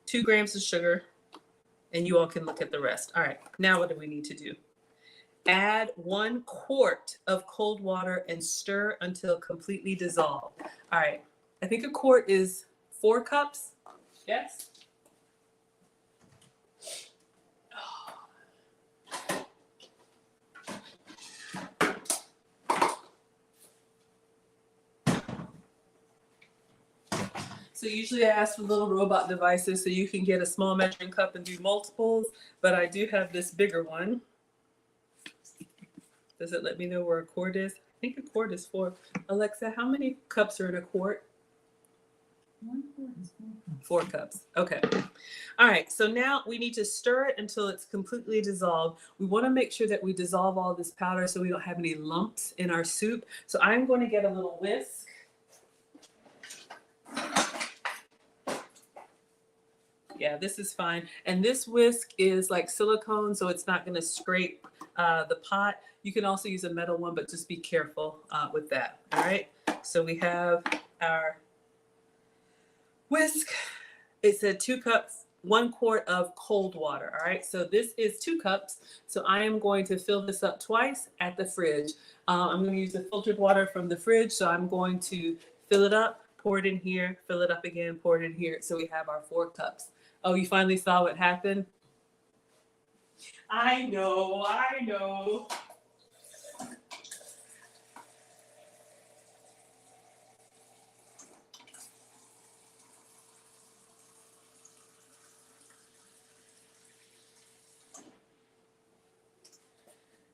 2 grams of sugar. And you all can look at the rest. All right. Now what do we need to do? Add 1 quart of cold water and stir until completely dissolved. All right. I think a quart is 4 cups. Yes? So usually I ask for little robot devices so you can get a small measuring cup and do multiples, but I do have this bigger one. Does it let me know where a quart is? I think a quart is 4. Alexa, how many cups are in a quart? 1 quart is 4 cups. Okay. All right. So now we need to stir it until it's completely dissolved. We want to make sure that we dissolve all this powder so we don't have any lumps in our soup. So I'm going to get a little whisk. Yeah, this is fine. And this whisk is like silicone, so it's not going to scrape the pot. You can also use a metal one, but just be careful with that. All right. So we have our whisk. It said 2 cups, 1 quart of cold water. All right. So this is 2 cups. So I am going to fill this up twice at the fridge. I'm going to use the filtered water from the fridge. So I'm going to fill it up, pour it in here, fill it up again, pour it in here. So we have our 4 cups. Oh, you finally saw what happened? I know, I know.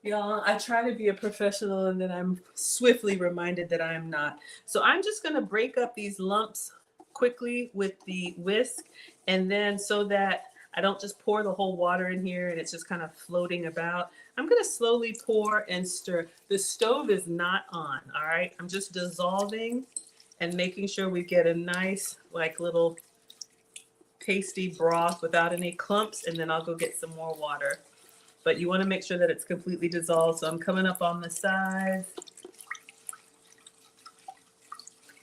Y'all, I try to be a professional and then I'm swiftly reminded that I am not. So I'm just going to break up these lumps quickly with the whisk, and then so that I don't just pour the whole water in here and it's just kind of floating about, I'm going to slowly pour and stir. The stove is not on, all right? I'm just dissolving and making sure we get a nice like little pasty broth without any clumps, and then I'll go get some more water. But you want to make sure that it's completely dissolved. So I'm coming up on the sides.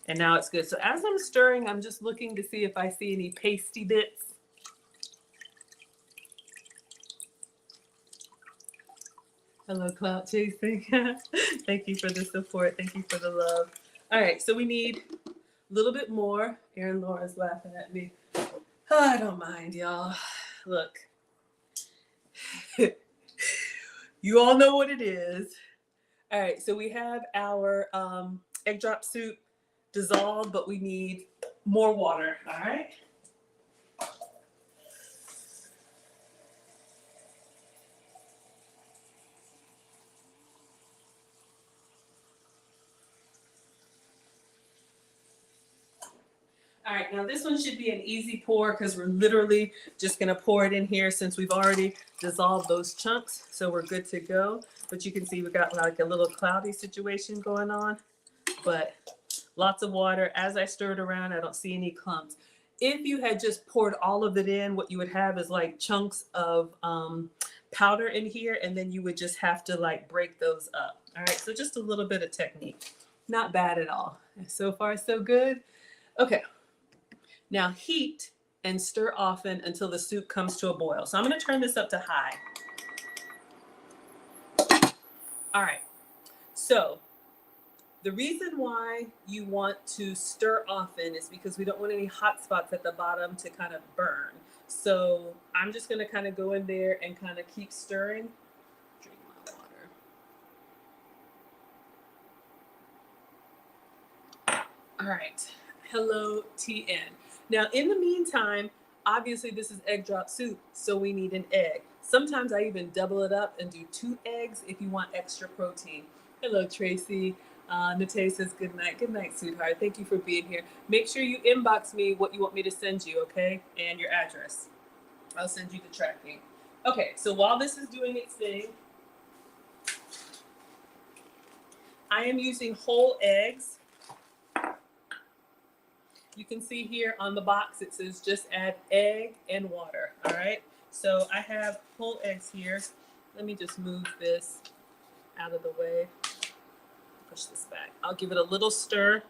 And now it's good. So as I'm stirring, I'm just looking to see if I see any pasty bits. Hello, clout chasing. Thank you for the support. Thank you for the love. All right, so we need a little bit more. Aaron Laura's laughing at me. Oh, I don't mind, y'all. Look. You all know what it is. All right, so we have our egg drop soup dissolved, but we need more water, all right? All All right, now this one should be an easy pour because we're literally just gonna pour it in here since we've already dissolved those chunks. So we're good to go. But you can see we got like a little cloudy situation going on, but lots of water. As I stir it around, I don't see any clumps. If you had just poured all of it in, what you would have is like chunks of powder in here, and then you would just have to like break those up. All right, so just a little bit of technique. Not bad at all. So far, so good. Okay. Now heat and stir often until the soup comes to a boil. So I'm going to turn this up to high. All right. So the reason why you want to stir often is because we don't want any hot spots at the bottom to kind of burn. So I'm just going to kind of go in there and kind of keep stirring. Drink my water. All right. Hello, TN. Now, in the meantime, obviously this is egg drop soup, so we need an egg. Sometimes I even double it up and do 2 eggs if you want extra protein. Hello, Tracy. Nate says good night. Good night, sweetheart. Thank you for being here. Make sure you inbox me what you want me to send you, okay? And your address. I'll send you the tracking. Okay, so while this is doing its thing, I am using whole eggs. You can see here on the box, it says just add egg and water, all right? So I have whole eggs here. Let me just move this out of the way. Push this back. I'll give it a little stir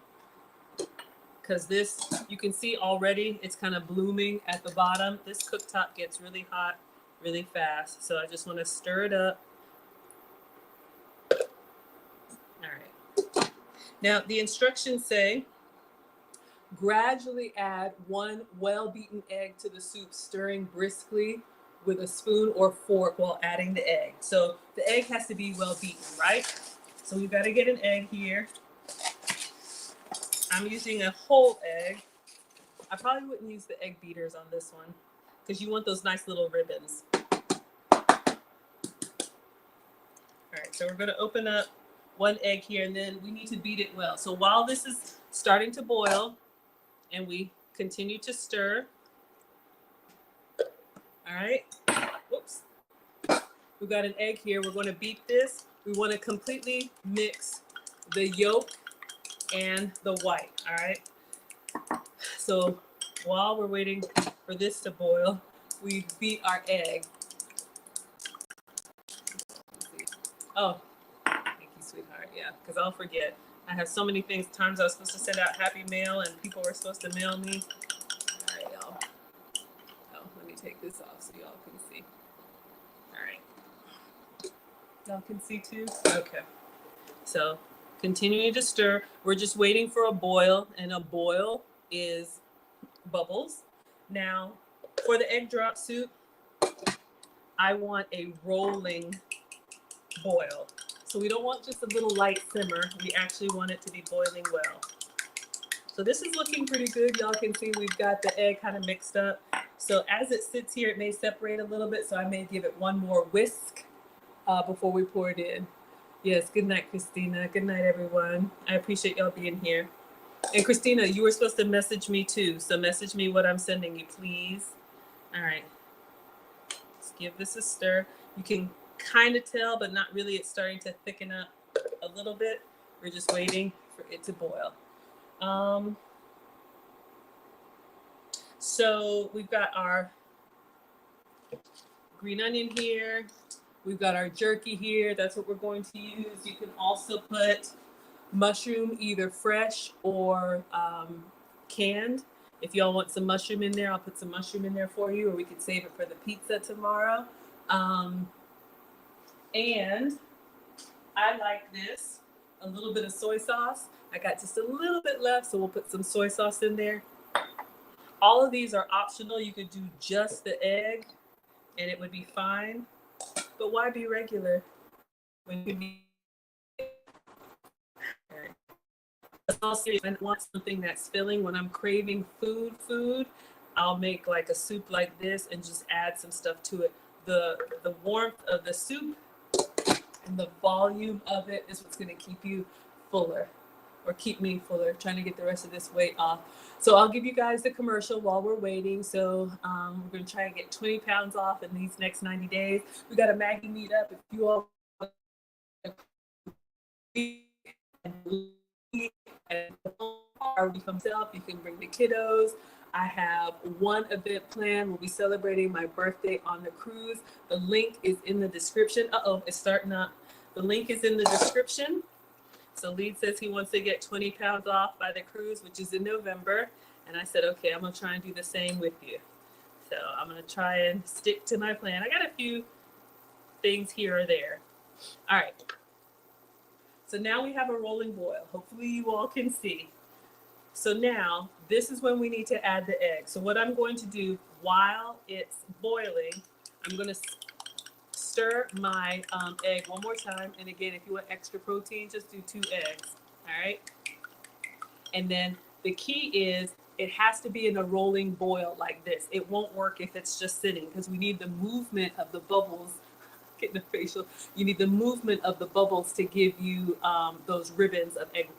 because this, you can see already, it's kind of blooming at the bottom. This cooktop gets really hot really fast. So I just want to stir it up. All right. Now the instructions say, gradually add 1 well-beaten egg to the soup, stirring briskly with a spoon or fork while adding the egg. So the egg has to be well-beaten, right? So we've got to get an egg here. I'm using a whole egg. I probably wouldn't use the egg beaters on this one because you want those nice little ribbons. All right, so we're going to open up 1 egg here, and then we need to beat it well. So while this is starting to boil, and we continue to stir. All right. Whoops. We've got an egg here. We're going to beat this. We want to completely mix the yolk and the white. All right. So while we're waiting for this to boil, we beat our egg. Oh, thank you, sweetheart. Yeah, because I'll forget. I have so many things. Times I was supposed to send out happy mail and people were supposed to mail me. All right, y'all. Oh, let me take this off so y'all can see. All right. Y'all can see too? Okay. So continuing to stir. We're just waiting for a boil, and a boil is bubbles. Now, for the egg drop soup, I want a rolling boil. So we don't want just a little light simmer. We actually want it to be boiling well. So this is looking pretty good. Y'all can see we've got the egg kind of mixed up. So as it sits here, it may separate a little bit. So I may give it 1 more whisk before we pour it in. Yes, good night, Christina. Good night, everyone. I appreciate y'all being here. And Christina, you were supposed to message me too. So message me what I'm sending you, please. All right. Let's give this a stir. You can kind of tell, but not really. It's starting to thicken up a little bit. We're just waiting for it to boil. So we've got our green onion here. We've got our jerky here. That's what we're going to use. You can also put mushroom, either fresh or canned. If y'all want some mushroom in there, I'll put some mushroom in there for you, or we could save it for the pizza tomorrow. And I like this, a little bit of soy sauce. I got just a little bit left, so we'll put some soy sauce in there. All of these are optional. You could do just the egg and it would be fine. But why be regular when you can be... All serious, I want something that's filling. When I'm craving food, I'll make like a soup like this and just add some stuff to it. The warmth of the soup and the volume of it is what's going to keep you fuller. or keep me fuller, trying to get the rest of this weight off. So I'll give you guys the commercial while we're waiting. So we're going to try and get 20 pounds off in these next 90 days. We got a Maggie meetup. If you all or become self, you can bring the kiddos. I have one event planned. We'll be celebrating my birthday on the cruise. The link is in the description. It's starting up. The link is in the description. So Lead says he wants to get 20 pounds off by the cruise, which is in November. And I said, okay, I'm going to try and do the same with you. So I'm going to try and stick to my plan. I got a few things here or there. All right. So now we have a rolling boil. Hopefully you all can see. So now this is when we need to add the egg. So what I'm going to do while it's boiling, I'm going to stir my egg one more time. And again, if you want extra protein, just do 2 eggs. All right. And then the key is it has to be in a rolling boil like this. It won't work if it's just sitting, because we need the movement of the bubbles. Getting a facial. You need the movement of the bubbles to give you those ribbons of egg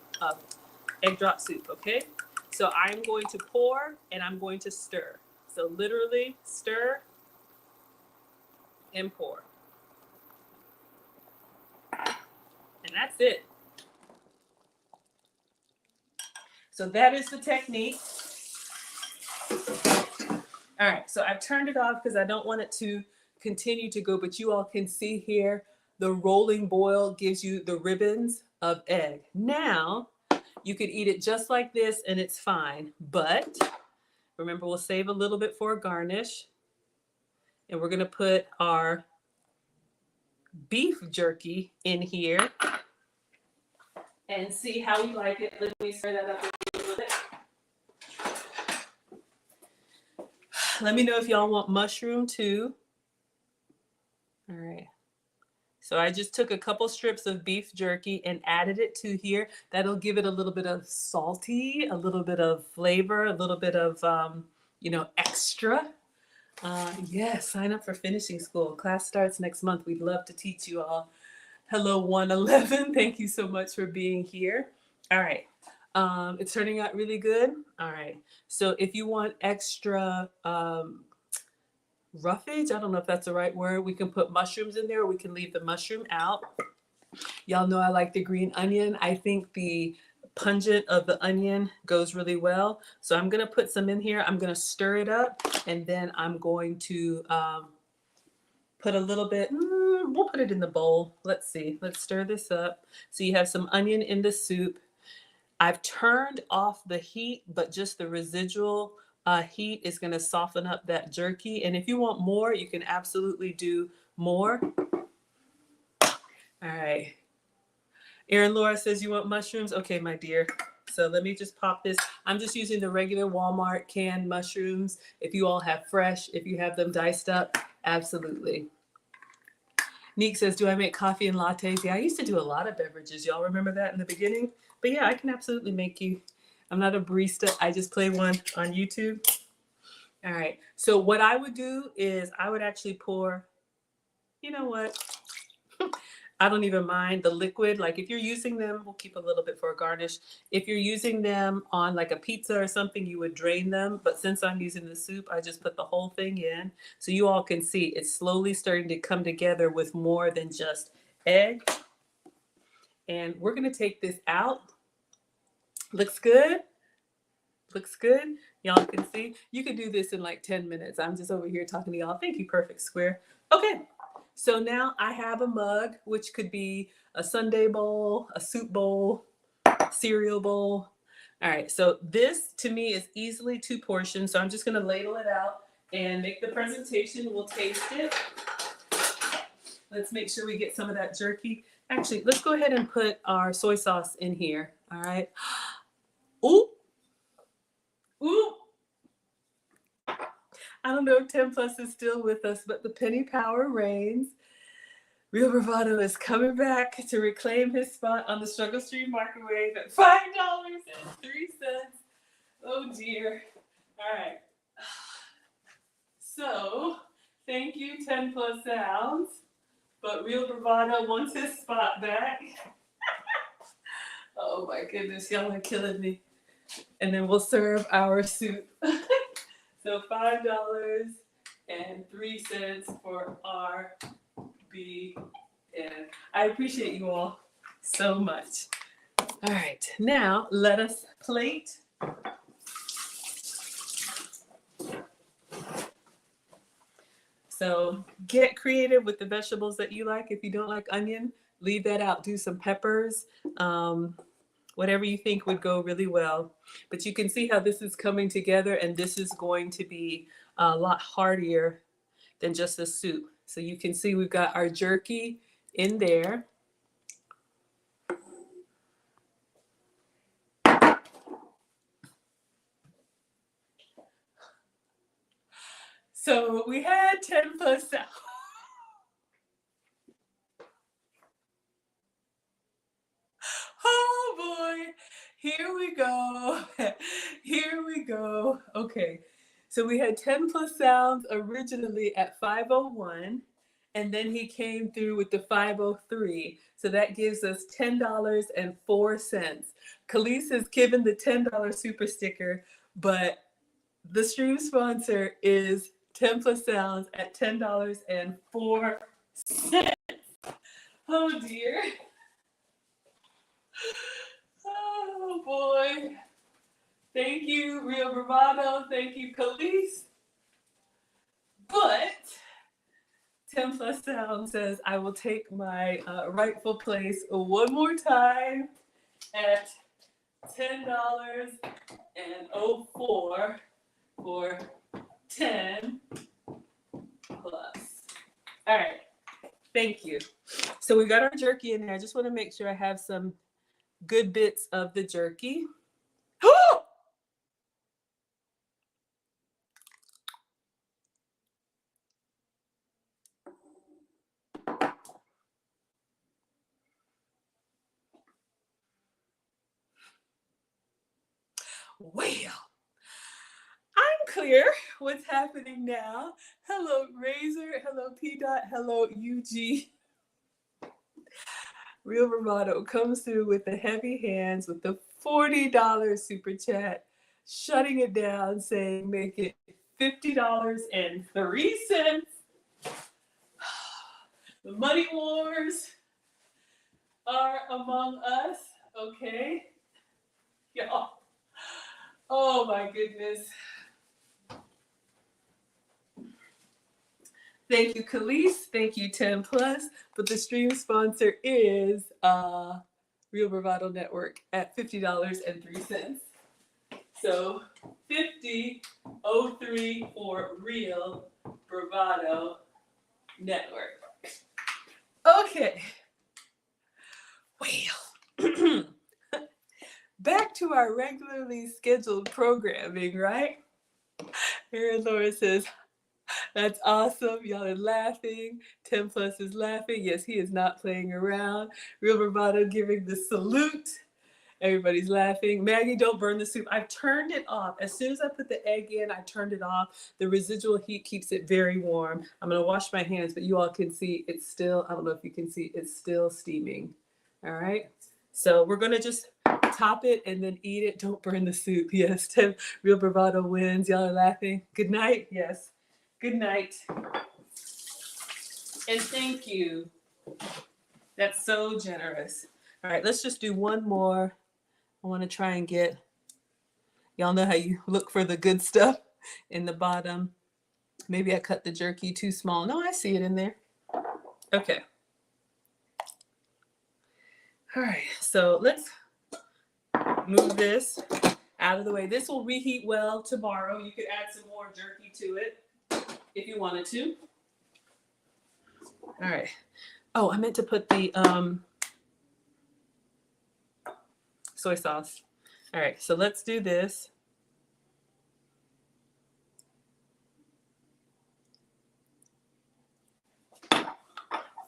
drop soup. Okay. So I'm going to pour and I'm going to stir. So literally stir and pour. And that's it. So that is the technique. All right, so I've turned it off because I don't want it to continue to go, but you all can see here, the rolling boil gives you the ribbons of egg. Now, you could eat it just like this and it's fine, but remember, we'll save a little bit for a garnish. And we're gonna put our beef jerky in here and see how we like it. Let me stir that up a little bit. Let me know if y'all want mushroom too. All right. So I just took a couple strips of beef jerky and added it to here. That'll give it a little bit of salty, a little bit of flavor, a little bit of, extra. Yes, sign up for finishing school. Class starts next month. We'd love to teach you all. Hello, 111. Thank you so much for being here. All right. It's turning out really good. All right. So if you want extra roughage, I don't know if that's the right word, we can put mushrooms in there, or we can leave the mushroom out. Y'all know I like the green onion. I think the pungent of the onion goes really well. So I'm going to put some in here. I'm going to stir it up, and then I'm going to put a little bit, we'll put it in the bowl. Let's see. Let's stir this up. So you have some onion in the soup. I've turned off the heat, but just the residual heat is going to soften up that jerky. And if you want more, you can absolutely do more. All right. Erin Laura says you want mushrooms. Okay, my dear. So let me just pop this. I'm just using the regular Walmart canned mushrooms. If you all have fresh, if you have them diced up, absolutely. Neek says, do I make coffee and lattes? Yeah, I used to do a lot of beverages. Y'all remember that in the beginning? But yeah, I can absolutely make you. I'm not a barista. I just play one on YouTube. All right. So what I would do is I would actually pour, you know what? I don't even mind the liquid. Like if you're using them, we'll keep a little bit for a garnish. If you're using them on like a pizza or something, you would drain them. But since I'm using the soup, I just put the whole thing in. So you all can see it's slowly starting to come together with more than just egg. And we're going to take this out. Looks good. Looks good. Y'all can see. You could do this in like 10 minutes. I'm just over here talking to y'all. Thank you, Perfect Square. Okay. So now I have a mug, which could be a sundae bowl, a soup bowl, cereal bowl. All right. So this to me is easily 2 portions. So I'm just going to ladle it out and make the presentation. We'll taste it. Let's make sure we get some of that jerky. Actually, let's go ahead and put our soy sauce in here. All right. Ooh. Ooh. I don't know if 10 Plus is still with us, but the penny power reigns. Real Bravado is coming back to reclaim his spot on the Struggle Stream microwave at $5.03. Oh dear. All right. So, thank you, 10 Plus Sounds. But Real Bravado wants his spot back. Oh, Oh my goodness, y'all are killing me. And then we'll serve our soup. So $5.03 for RBN. I appreciate you all so much. All right, now let us plate. So get creative with the vegetables that you like. If you don't like onion, leave that out. Do some peppers, whatever you think would go really well. But you can see how this is coming together, and this is going to be a lot heartier than just a soup. So you can see we've got our jerky in there. So we had 10 plus out. Oh boy, here we go. Here we go. Okay, so we had 10 plus sounds originally at 501, and then he came through with the 503. So that gives us $10.04. Khalees has given the $10 super sticker, but the stream sponsor is 10 plus sounds at $10.04. Oh dear. Oh boy. Thank you, Real Bravado. Thank you, Khalees. But 10 plus sound says I will take my rightful place one more time at $10.04 for 10 plus. All right. Thank you. So we got our jerky in there. I just want to make sure I have some good bits of the jerky. Well, I'm clear what's happening now. Hello, Razor. Hello, P. Dot. Hello, UG. Real Bravado comes through with the heavy hands with the $40 super chat, shutting it down, saying make it $50.03. The money wars are among us. Okay. Y'all. Oh my goodness. Thank you, Khalees. Thank you, 10 plus. But the stream sponsor is Real Bravado Network at $50.03. So $50.03 for Real Bravado Network. Okay. Well, back to our regularly scheduled programming, right? Here Laura says, that's awesome. Y'all are laughing. 10 plus is laughing. Yes, he is not playing around. Real Bravado giving the salute. Everybody's laughing. Maggie, don't burn the soup. I've turned it off. As soon as I put the egg in, I turned it off. The residual heat keeps it very warm. I'm going to wash my hands, but you all can see it's still, I don't know if you can see, it's still steaming. All right. So we're going to just top it and then eat it. Don't burn the soup. Yes. 10 Real Bravado wins. Y'all are laughing. Good night. Yes. Good night. And thank you. That's so generous. All right, let's just do one more. I want to try and get, y'all know how you look for the good stuff in the bottom. Maybe I cut the jerky too small. No, I see it in there. Okay. All right, so let's move this out of the way. This will reheat well tomorrow. You could add some more jerky to it if you wanted to. All right. Oh, I meant to put the soy sauce. All right, so let's do this.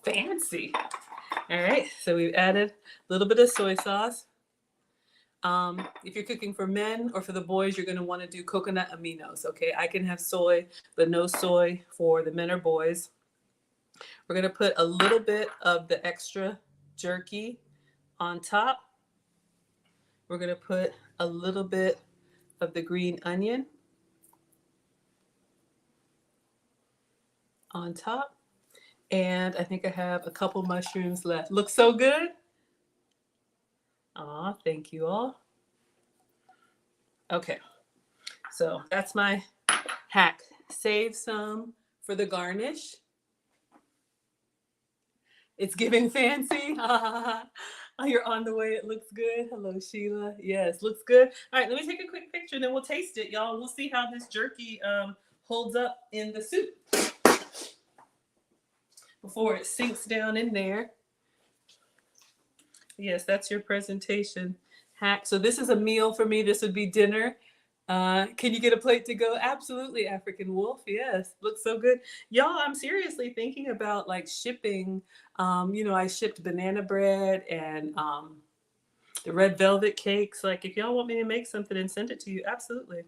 Fancy. All right, so we've added a little bit of soy sauce. If you're cooking for men or for the boys, you're going to want to do coconut aminos, okay? I can have soy, but no soy for the men or boys. We're going to put a little bit of the extra jerky on top. We're going to put a little bit of the green onion on top. And I think I have a couple mushrooms left. Looks so good. Aw, thank you all. Okay, so that's my hack. Save some for the garnish. It's giving fancy. Oh, you're on the way. It looks good. Hello, Sheila. Yes, looks good. All right, let me take a quick picture, then we'll taste it, y'all. We'll see how this jerky holds up in the soup before it sinks down in there. Yes, that's your presentation hack. So this is a meal for me. This would be dinner. Can you get a plate to go? Absolutely, African Wolf. Yes, looks so good. Y'all, I'm seriously thinking about like shipping. I shipped banana bread and the red velvet cakes. Like if y'all want me to make something and send it to you, absolutely.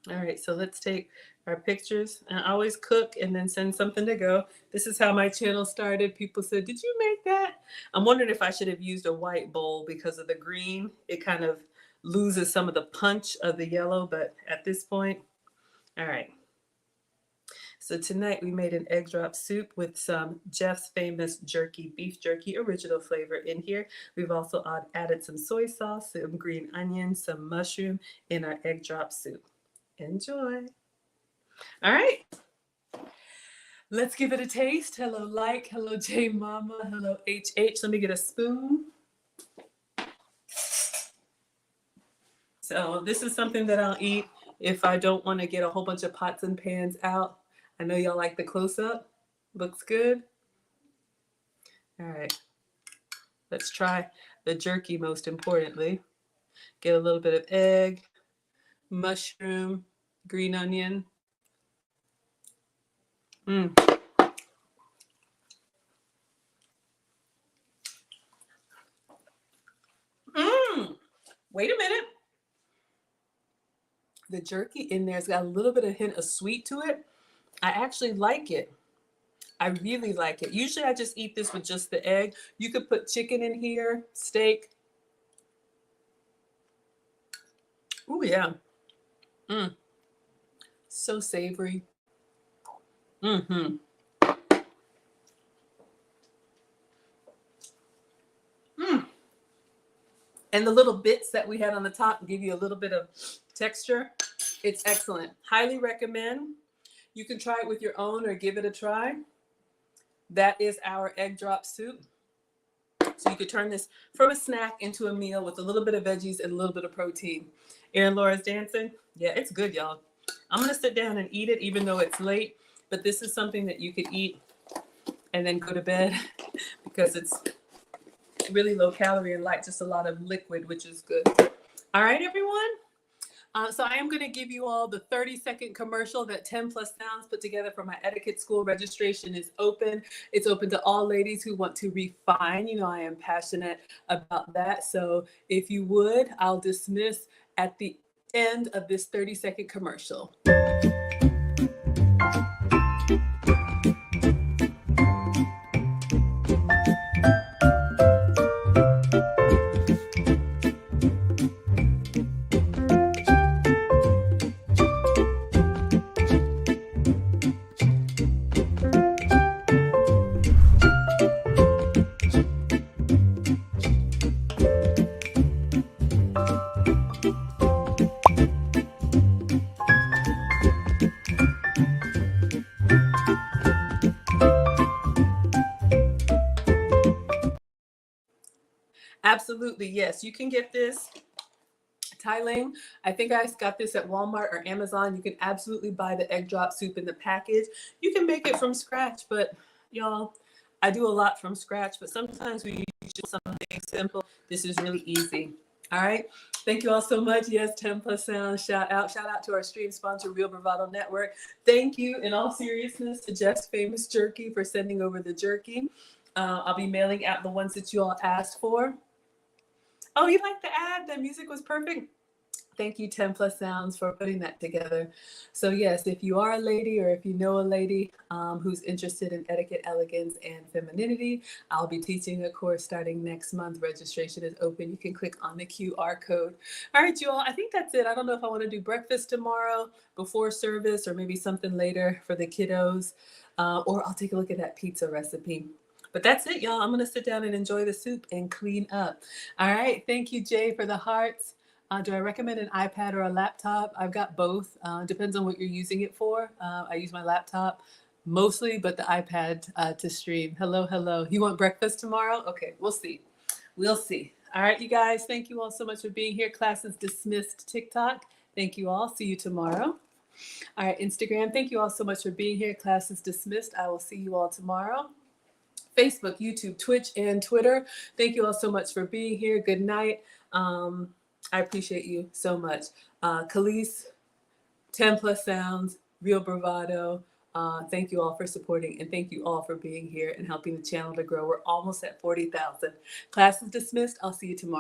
All right, so let's take our pictures. And I always cook and then send something to go. This is how my channel started. People said, "Did you make that?" I'm wondering if I should have used a white bowl because of the green. It kind of loses some of the punch of the yellow, but at this point, all right. So tonight we made an egg drop soup with some Jeff's Famous Jerky beef jerky original flavor in here. We've also added some soy sauce, some green onions, some mushroom in our egg drop soup. Enjoy. All right. Let's give it a taste. Hello, Like. Hello, J Mama. Hello, HH. Let me get a spoon. So this is something that I'll eat if I don't want to get a whole bunch of pots and pans out. I know y'all like the close-up. Looks good. All right. Let's try the jerky most importantly. Get a little bit of egg, mushroom, green onion. Wait a minute. The jerky in there's got a little bit of hint of sweet to it. I actually like it. I really like it. Usually I just eat this with just the egg. You could put chicken in here, steak. Oh yeah. So savory. And the little bits that we had on the top give you a little bit of texture. It's excellent. Highly recommend. You can try it with your own or give it a try. That is our egg drop soup. So you could turn this from a snack into a meal with a little bit of veggies and a little bit of protein. Erin Laura's dancing. Yeah, it's good, y'all. I'm going to sit down and eat it even though it's late. But this is something that you could eat and then go to bed because it's really low calorie and light, just a lot of liquid, which is good. All right, everyone. So I am going to give you all the 30-second commercial that 10 Plus Sounds put together for my etiquette school. Registration is open. It's open to all ladies who want to refine. You know, I am passionate about that. So if you would, I'll dismiss at the end of this 30-second commercial. Absolutely, yes. You can get this. Thailand. I think I got this at Walmart or Amazon. You can absolutely buy the egg drop soup in the package. You can make it from scratch, but y'all, I do a lot from scratch, but sometimes we use just something simple. This is really easy. All right. Thank you all so much. Yes, 10 Plus Sound. Shout out to our stream sponsor, Real Bravado Network. Thank you, in all seriousness, to Jeff's Famous Jerky for sending over the jerky. I'll be mailing out the ones that you all asked for. Oh, you like the ad? The music was perfect. Thank you, 10 Plus Sounds, for putting that together. So yes, if you are a lady or if you know a lady who's interested in etiquette, elegance, and femininity, I'll be teaching a course starting next month. Registration is open. You can click on the QR code. All right, you all, I think that's it. I don't know if I want to do breakfast tomorrow before service or maybe something later for the kiddos, or I'll take a look at that pizza recipe. But that's it, y'all. I'm going to sit down and enjoy the soup and clean up. All right. Thank you, Jay, for the hearts. Do I recommend an iPad or a laptop? I've got both. Depends on what you're using it for. I use my laptop mostly, but the iPad to stream. Hello, hello. You want breakfast tomorrow? Okay, we'll see. We'll see. All right, you guys. Thank you all so much for being here. Class is dismissed. TikTok. Thank you all. See you tomorrow. All right, Instagram. Thank you all so much for being here. Class is dismissed. I will see you all tomorrow. Facebook, YouTube, Twitch, and Twitter. Thank you all so much for being here. Good night. I appreciate you so much. Khalees, 10 Plus Sounds, Real Bravado. Thank you all for supporting, and thank you all for being here and helping the channel to grow. We're almost at 40,000. Class is dismissed. I'll see you tomorrow.